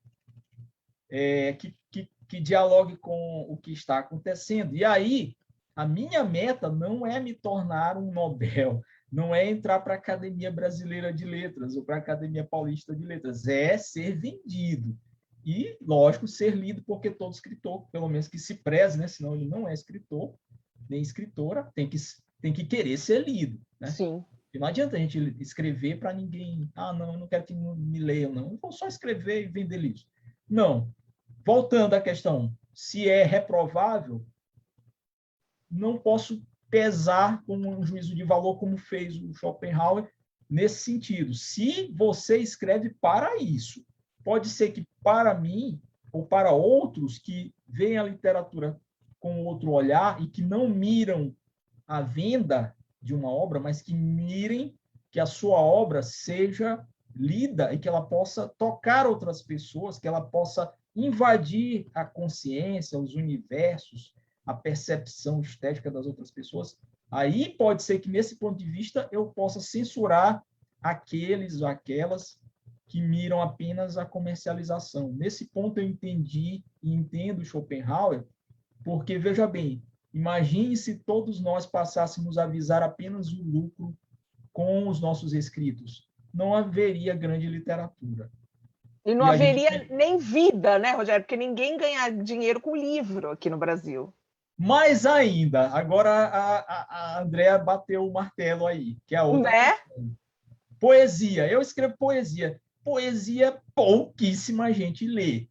que dialogue com o que está acontecendo. E aí, a minha meta não é me tornar um Nobel, não é entrar para a Academia Brasileira de Letras ou para a Academia Paulista de Letras, é ser vendido. E, lógico, ser lido, porque todo escritor, pelo menos que se preze, né? Senão ele não é escritor, nem escritora, tem que querer ser lido, né? Sim. E não adianta a gente escrever para ninguém. Ah, não, eu não quero que me leiam, não. Eu vou só escrever e vender livros. Não. Voltando à questão, se é reprovável, não posso pesar com um juízo de valor como fez o Schopenhauer nesse sentido. Se você escreve para isso, pode ser que para mim ou para outros que veem a literatura com outro olhar e que não miram a venda de uma obra, mas que mirem que a sua obra seja lida e que ela possa tocar outras pessoas, que ela possa invadir a consciência, os universos, a percepção estética das outras pessoas. Aí pode ser que, nesse ponto de vista, eu possa censurar aqueles ou aquelas que miram apenas a comercialização. Nesse ponto eu entendi e entendo Schopenhauer, porque, veja bem, imagine se todos nós passássemos a visar apenas o lucro com os nossos escritos. Não haveria grande literatura. E não haveria nem vida, né, Rogério? Porque ninguém ganha dinheiro com livro aqui no Brasil. Mais ainda, agora a Andrea bateu o martelo aí, que é a outra questão. Poesia, eu escrevo poesia. Poesia, pouquíssima gente lê.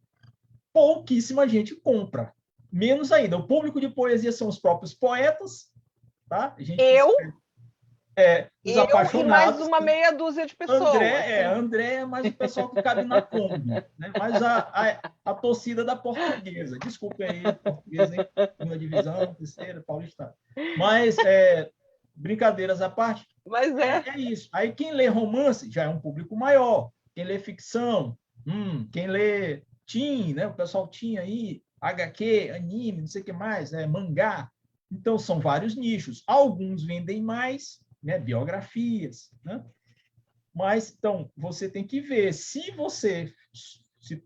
Pouquíssima gente compra. Menos ainda, o público de poesia são os próprios poetas, tá? Os apaixonados. E mais uma meia dúzia de pessoas. André é mais o pessoal que cabe na Kombi, né? Mais a torcida da Portuguesa. Desculpe aí, Portuguesa, hein? Segunda divisão, terceira, Paulista. Mas, brincadeiras à parte, mas é isso. Aí quem lê romance já é um público maior. Quem lê ficção, quem lê teen, né? O pessoal teen aí, HQ, anime, não sei o que mais, mangá. Então, são vários nichos. Alguns vendem mais, né? Biografias, né? Mas, então, você tem que ver. Se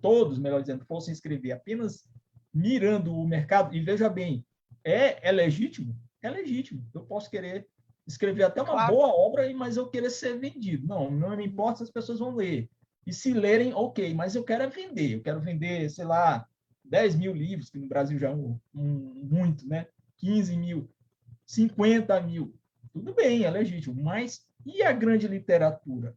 todos, melhor dizendo, fossem escrever apenas mirando o mercado, e veja bem, é legítimo? É legítimo. Eu posso querer escrever até uma boa obra, mas eu querer ser vendido. Não me importa se as pessoas vão ler. E se lerem, ok, mas eu quero vender. Eu quero vender, sei lá, 10 mil livros, que no Brasil já é muito, né? 15 mil, 50 mil. Tudo bem, é legítimo. Mas e a grande literatura?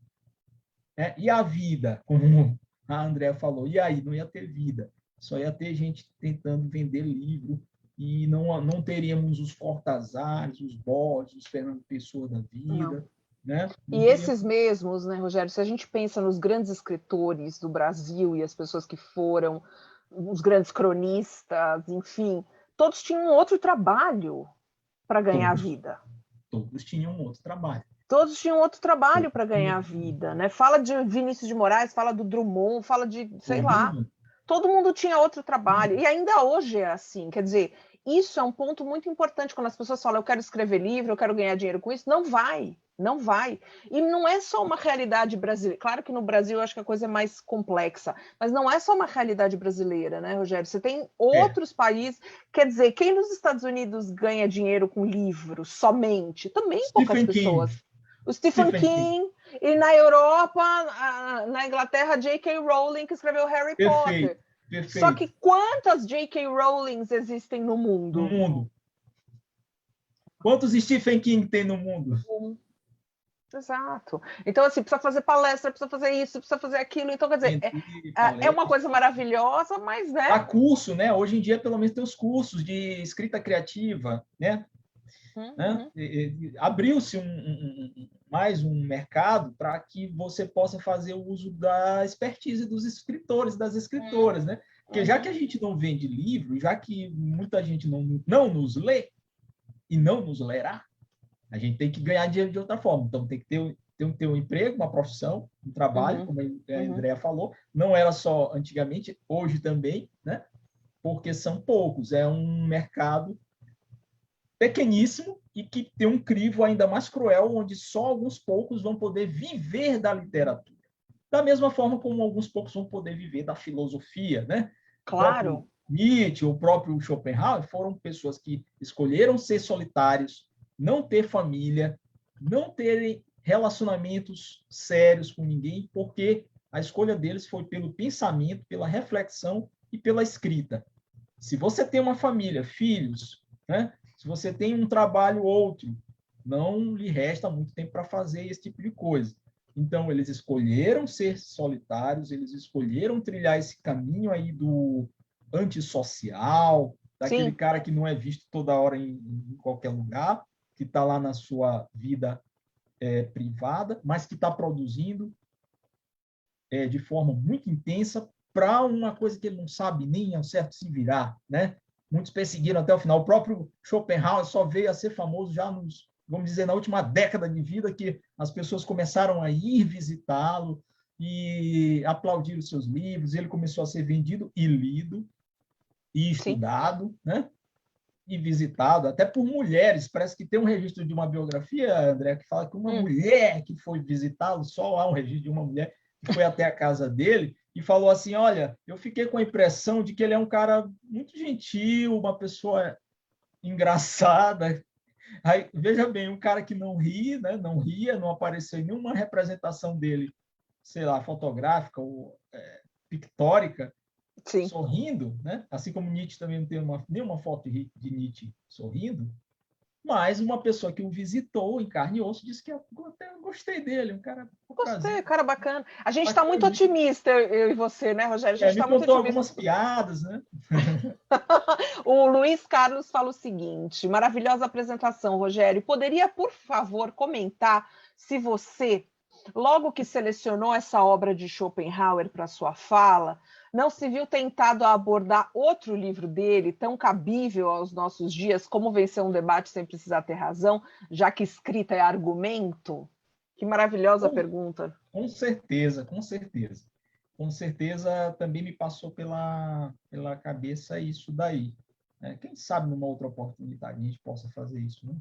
E a vida, como a Andrea falou? E aí? Não ia ter vida. Só ia ter gente tentando vender livro e não teríamos os Cortazares, os Borges, os Fernando Pessoa da vida. Né? E esses mesmos, né, Rogério, se a gente pensa nos grandes escritores do Brasil e as pessoas que foram, os grandes cronistas, enfim, todos tinham outro trabalho para ganhar vida. Todos tinham outro trabalho. Todos tinham outro trabalho para ganhar vida, né? Fala de Vinícius de Moraes, fala do Drummond, fala de, sei lá. Todo mundo tinha outro trabalho. E ainda hoje é assim. Quer dizer, isso é um ponto muito importante quando as pessoas falam eu quero escrever livro, eu quero ganhar dinheiro com isso. Não vai. Não vai. E não é só uma realidade brasileira. Claro que no Brasil eu acho que a coisa é mais complexa, mas não é só uma realidade brasileira, né, Rogério? Você tem outros países. Quer dizer, quem nos Estados Unidos ganha dinheiro com livros somente? Também poucas pessoas. O Stephen King. E na Europa, na Inglaterra, J.K. Rowling, que escreveu Harry Potter. Perfeito. Só que quantas J.K. Rowlings existem no mundo? No mundo. Quantos Stephen King tem no mundo? Exato. Então, assim, precisa fazer palestra, precisa fazer isso, precisa fazer aquilo. Então, quer dizer, é uma coisa maravilhosa, mas, né? Há curso, né? Hoje em dia, pelo menos, tem os cursos de escrita criativa, né? Abriu-se mais um mercado para que você possa fazer o uso da expertise dos escritores, das escritoras, né? Porque já que a gente não vende livro, já que muita gente não nos lê e não nos lerá, a gente tem que ganhar dinheiro de outra forma. Então, tem que ter um emprego, uma profissão, um trabalho, como a Andrea falou. Não era só antigamente, hoje também, né? Porque são poucos. É um mercado pequeníssimo e que tem um crivo ainda mais cruel, onde só alguns poucos vão poder viver da literatura. Da mesma forma como alguns poucos vão poder viver da filosofia, né? Claro. Nietzsche, o próprio Schopenhauer, foram pessoas que escolheram ser solitários, não ter família, não terem relacionamentos sérios com ninguém, porque a escolha deles foi pelo pensamento, pela reflexão e pela escrita. Se você tem uma família, filhos, né? Se você tem um trabalho ou outro, não lhe resta muito tempo para fazer esse tipo de coisa. Então, eles escolheram ser solitários, eles escolheram trilhar esse caminho aí do antissocial, daquele cara que não é visto toda hora em qualquer lugar, que está lá na sua vida privada, mas que está produzindo de forma muito intensa para uma coisa que ele não sabe nem ao certo se virar, né? Muitos perseguiram até o final. O próprio Schopenhauer só veio a ser famoso já vamos dizer, na última década de vida, que as pessoas começaram a ir visitá-lo e aplaudir os seus livros. Ele começou a ser vendido e lido e estudado, né? e visitado, até por mulheres. Parece que tem um registro de uma biografia, André, que fala que uma mulher que foi visitá-lo, só há um registro de uma mulher que foi até a casa dele e falou assim: olha, eu fiquei com a impressão de que ele é um cara muito gentil, uma pessoa engraçada. Aí, veja bem, um cara que não ri, né, não ria, não apareceu em nenhuma representação dele, sei lá, fotográfica ou pictórica, Sim. sorrindo, né? Assim como Nietzsche também não tem nenhuma foto de Nietzsche sorrindo, mas uma pessoa que o visitou em carne e osso disse que eu até gostei dele, um cara com Gostei, prazer. cara bacana. A gente está muito otimista, eu e você, né, Rogério? A gente Me está muito contou otimista. algumas piadas, né? O Luiz Carlos fala o seguinte: maravilhosa apresentação, Rogério. Poderia, por favor, comentar se você, logo que selecionou essa obra de Schopenhauer para sua fala, não se viu tentado a abordar outro livro dele, tão cabível aos nossos dias, como Vencer um Debate Sem Precisar Ter Razão, já que escrita é argumento? Que maravilhosa pergunta. Com certeza, com certeza. Com certeza também me passou pela cabeça isso daí. Né? Quem sabe numa outra oportunidade a gente possa fazer isso, né?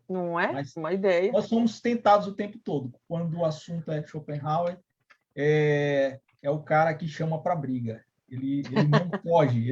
Não é? Mas Uma ideia. nós somos tentados o tempo todo. Quando o assunto é Schopenhauer, é o cara que chama para briga. Ele não foge,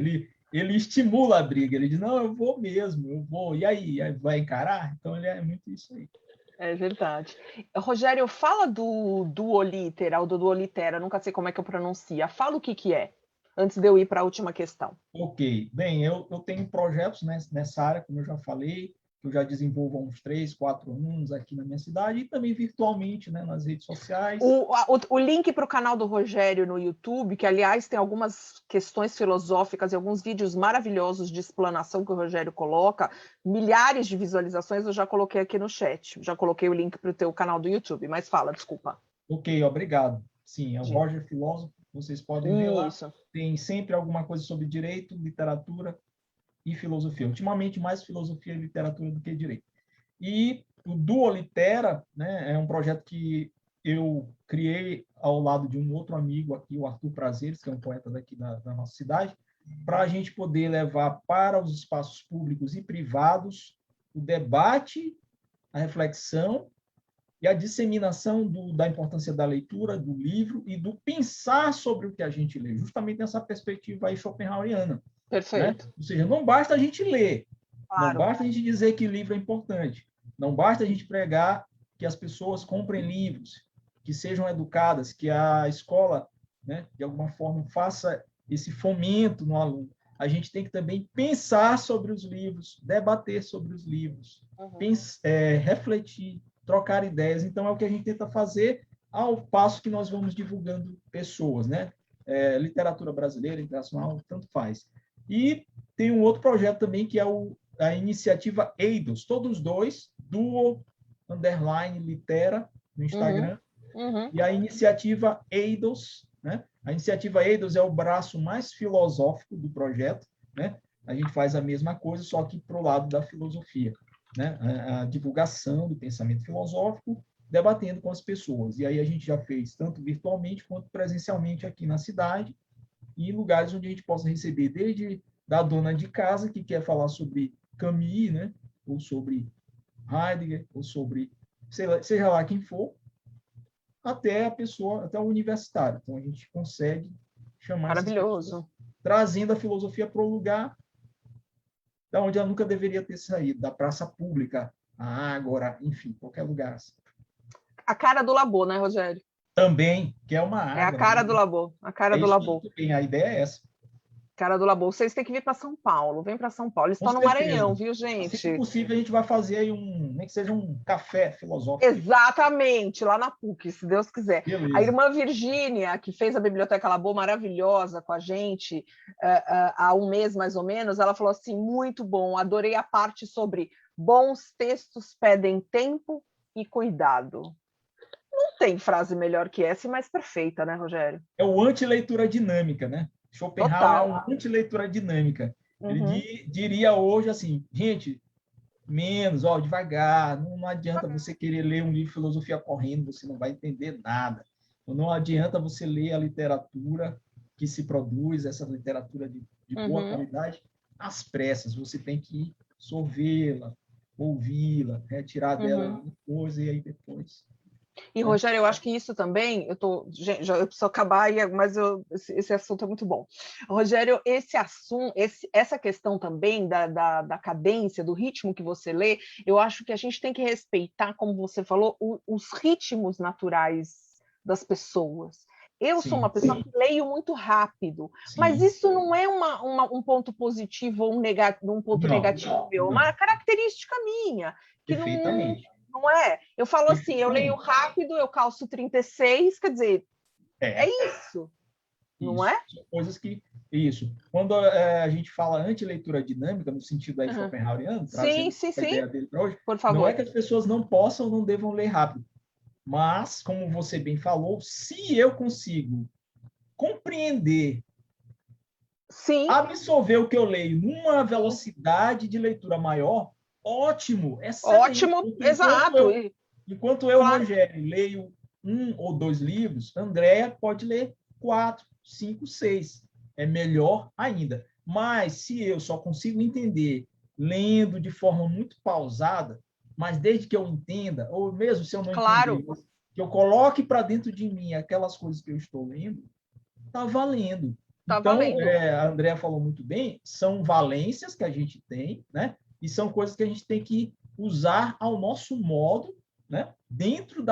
ele estimula a briga. Ele diz, não, eu vou mesmo, eu vou. E aí, vai encarar? Então, ele é muito isso aí. É verdade. Rogério, fala do Duolitera, ou do Duolitera, nunca sei como é que eu pronuncio. Fala o que é, antes de eu ir para a última questão. Ok. Bem, eu tenho projetos nessa área, como eu já falei, que eu já desenvolvo há uns 3, 4 anos aqui na minha cidade e também virtualmente, né, nas redes sociais. O link para o canal do Rogério no YouTube, que, aliás, tem algumas questões filosóficas e alguns vídeos maravilhosos de explanação que o Rogério coloca, milhares de visualizações, eu já coloquei aqui no chat. Já coloquei o link para o teu canal do YouTube, mas fala, desculpa. Ok, obrigado. Sim, é o Roger Filósofo, vocês podem ver lá. Isso. Tem sempre alguma coisa sobre direito, literatura e filosofia. Ultimamente, mais filosofia e literatura do que direito. E o Duolitera, né, é um projeto que eu criei ao lado de um outro amigo aqui, o Arthur Prazeres, que é um poeta daqui da nossa cidade, para a gente poder levar para os espaços públicos e privados o debate, a reflexão e a disseminação da importância da leitura, do livro e do pensar sobre o que a gente lê, justamente nessa perspectiva aí schopenhaueriana. Perfeito. Né? Ou seja, não basta a gente ler, Claro. não basta a gente dizer que livro é importante, não basta a gente pregar que as pessoas comprem livros, que sejam educadas, que a escola, né, de alguma forma, faça esse fomento no aluno. A gente tem que também pensar sobre os livros, debater sobre os livros, refletir, trocar ideias. Então, é o que a gente tenta fazer ao passo que nós vamos divulgando pessoas, né? Literatura brasileira, internacional, tanto faz. E tem um outro projeto também, que é a iniciativa Eidos, todos dois, Duo_Litera, no Instagram, e a iniciativa Eidos, né? A iniciativa Eidos é o braço mais filosófico do projeto, né? A gente faz a mesma coisa, só que para o lado da filosofia, né? A divulgação do pensamento filosófico, debatendo com as pessoas. E aí a gente já fez tanto virtualmente quanto presencialmente aqui na cidade, e em lugares onde a gente possa receber desde da dona de casa que quer falar sobre Camus, né? Ou sobre Heidegger, ou sobre seja lá quem for, até a pessoa, até o universitário. Então a gente consegue chamar essas pessoas, trazendo a filosofia para o lugar da onde ela nunca deveria ter saído, da praça pública, a Ágora, enfim, qualquer lugar. Assim. A cara do Labô, né, Rogério? Também, que é uma Ágora. É a cara do Labô, a cara do Labô. A ideia é essa. Cara do Labô, vocês têm que vir para São Paulo, vem para São Paulo. Eles estão no Maranhão, viu, gente? Se possível, a gente vai fazer aí nem que seja um café filosófico. Exatamente, lá na PUC, se Deus quiser. Beleza. A irmã Virgínia, que fez a Biblioteca Labô maravilhosa com a gente, há um mês mais ou menos, ela falou assim, muito bom, adorei a parte sobre bons textos pedem tempo e cuidado. Não tem frase melhor que essa e mais perfeita, né, Rogério? É o anti-leitura dinâmica, né? Schopenhauer é uma anti-leitura dinâmica. Ele diria hoje assim, gente, menos, devagar, não adianta você querer ler um livro de filosofia correndo, você não vai entender nada. Não adianta você ler a literatura que se produz, essa literatura de boa qualidade, às pressas. Você tem que ir absorvê-la, ouvi-la, retirar dela alguma coisa e aí depois... E, Rogério, eu acho que isso também, eu preciso acabar, mas esse assunto é muito bom. Rogério, esse assunto, essa questão também da cadência, do ritmo que você lê, eu acho que a gente tem que respeitar, como você falou, os ritmos naturais das pessoas. Eu sou uma pessoa que leio muito rápido, mas isso não é um ponto positivo ou um ponto negativo meu, é uma característica minha. Que não é? Eu falo assim, eu leio rápido, eu calço 36, quer dizer, é isso, não é? São coisas que... Isso. Quando a gente fala anti-leitura dinâmica, no sentido aí schopenhaueriano, trazendo a ideia dele para hoje, por favor. Não é que as pessoas não possam ou não devam ler rápido, mas, como você bem falou, se eu consigo compreender, absorver o que eu leio numa velocidade de leitura maior, ótimo, ótimo, exato. Enquanto eu, Rogério, leio 1 ou 2 livros, Andréa pode ler 4, 5, 6. É melhor ainda. Mas se eu só consigo entender lendo de forma muito pausada, mas desde que eu entenda, ou mesmo se eu não entender, que eu coloque para dentro de mim aquelas coisas que eu estou lendo, está valendo. Então, a Andréa falou muito bem, são valências que a gente tem, né? E são coisas que a gente tem que usar ao nosso modo, né? Dentro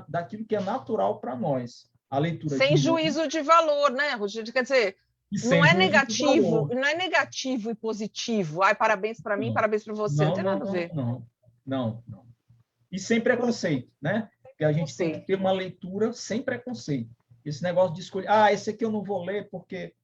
daquilo que é natural para nós. A leitura sem juízo de valor, né, Rogério? Quer dizer, não é negativo e positivo. Ai, parabéns para mim, parabéns para você. Não tem nada a ver. Não. E sem preconceito, né? Porque a gente tem que ter uma leitura sem preconceito. Esse negócio de escolher, esse aqui eu não vou ler porque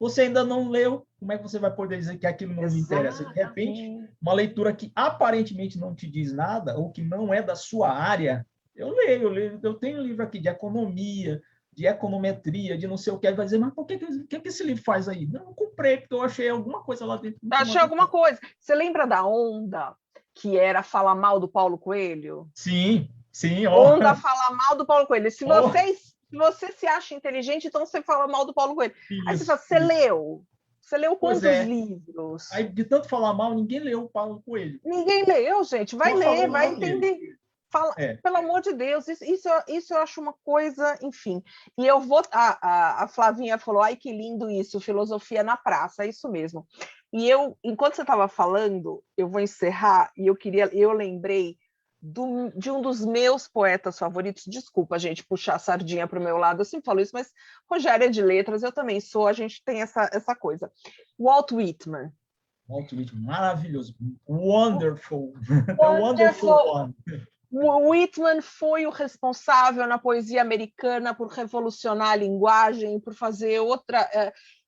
você ainda não leu, como é que você vai poder dizer que aquilo não lhe interessa? De repente, uma leitura que aparentemente não te diz nada, ou que não é da sua área, eu leio, eu tenho um livro aqui de economia, de econometria, de não sei o que, vai dizer, mas por que esse livro faz aí? Não, eu comprei, porque eu achei alguma coisa lá dentro. Achei alguma coisa. Você lembra da Onda, que era falar mal do Paulo Coelho? Sim. Onda falar mal do Paulo Coelho. Se você se acha inteligente, então você fala mal do Paulo Coelho. Aí você fala, você leu? Você leu quantos livros? Aí, de tanto falar mal, ninguém leu o Paulo Coelho. Ninguém leu, gente. Vai ler, vai entender. Fala, pelo amor de Deus, isso eu acho uma coisa, enfim. E eu vou... A Flavinha falou, ai, que lindo isso, filosofia na praça, é isso mesmo. E enquanto você estava falando, eu vou encerrar, e eu lembrei de um dos meus poetas favoritos. Desculpa, gente, puxar a sardinha para o meu lado, eu sempre falo isso, mas Rogério é de letras, eu também sou, a gente tem essa coisa. Walt Whitman. Walt Whitman, maravilhoso. Wonderful. Wonderful one. Whitman foi o responsável na poesia americana por revolucionar a linguagem, por fazer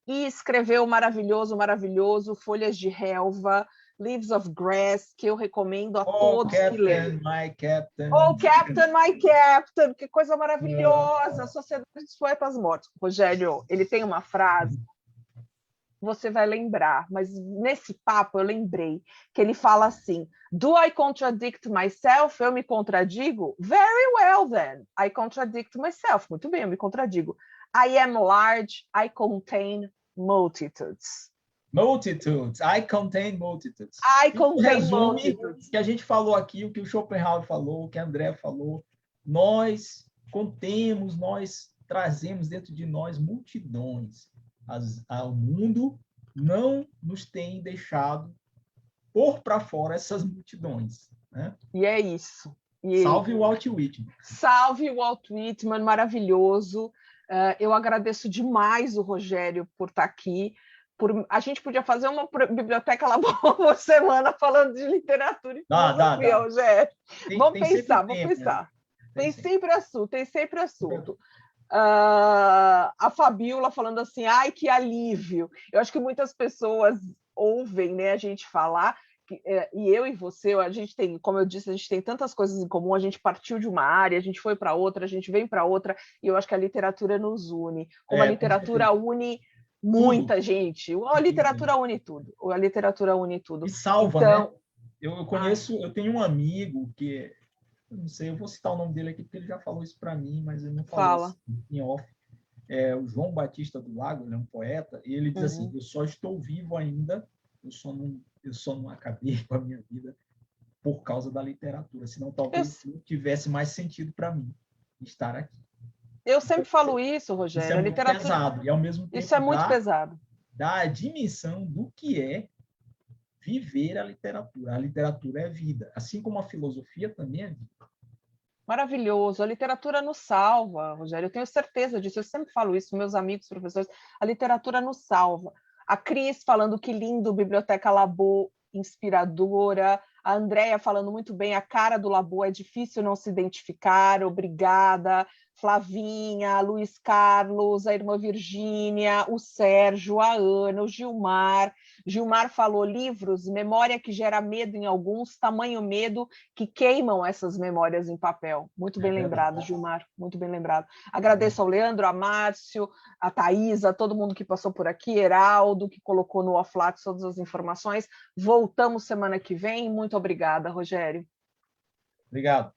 e escreveu maravilhoso, Folhas de Relva, Leaves of Grass, que eu recomendo a todos que leem. My Captain. Oh, Captain, my Captain, que coisa maravilhosa, Sociedade dos Poetas Mortos. Rogério, ele tem uma frase, você vai lembrar, mas nesse papo eu lembrei que ele fala assim, do I contradict myself? Eu me contradigo? Very well then, I contradict myself. Muito bem, eu me contradigo. I am large, I contain multitudes. Multitudes, I contain multitudes. I contain multitudes. O que a gente falou aqui, o que o Schopenhauer falou, o que a André falou, nós contemos, nós trazemos dentro de nós multidões. O mundo não nos tem deixado pôr para fora essas multidões. Né? E é isso. Salve o Walt Whitman. Salve o Walt Whitman, maravilhoso. Eu agradeço demais o Rogério por estar aqui. A gente podia fazer uma biblioteca lá por semana falando de literatura e filosofia, Rogério. Vamos pensar. Tem sempre assunto. A Fabiola falando assim, ai, que alívio. Eu acho que muitas pessoas ouvem, né, a gente falar, e eu e você, a gente tem, como eu disse, a gente tem tantas coisas em comum, a gente partiu de uma área, a gente foi para outra, a gente vem para outra, e eu acho que a literatura nos une, como a literatura une muita gente. A literatura une tudo. A literatura une tudo. E salva, então, né? Eu tenho um amigo que, eu não sei, eu vou citar o nome dele aqui porque ele já falou isso para mim, mas ele não falou assim, em off. O João Batista do Lago, ele é um poeta, e ele diz assim, eu só estou vivo ainda eu só não acabei com a minha vida por causa da literatura, senão talvez não tivesse mais sentido para mim estar aqui. Eu sempre falo isso, Rogério. Isso é muito pesado, e ao mesmo tempo isso é muito pesado. Dá a dimensão do que é viver a literatura. A literatura é vida, assim como a filosofia também é vida. Maravilhoso. A literatura nos salva, Rogério. Eu tenho certeza disso. Eu sempre falo isso, meus amigos, professores. A literatura nos salva. A Cris falando que lindo, Biblioteca Labô, inspiradora. A Andréia falando muito bem, a cara do Labô é difícil não se identificar. Obrigada. Flavinha, Luiz Carlos, a irmã Virgínia, o Sérgio, a Ana, o Gilmar. Gilmar falou livros, memória que gera medo em alguns, tamanho medo que queimam essas memórias em papel. Muito bem lembrado, Gilmar, muito bem lembrado. Agradeço ao Leandro, a Márcio, a Thaisa, todo mundo que passou por aqui, Heraldo, que colocou no Offlax todas as informações. Voltamos semana que vem. Muito obrigada, Rogério. Obrigado.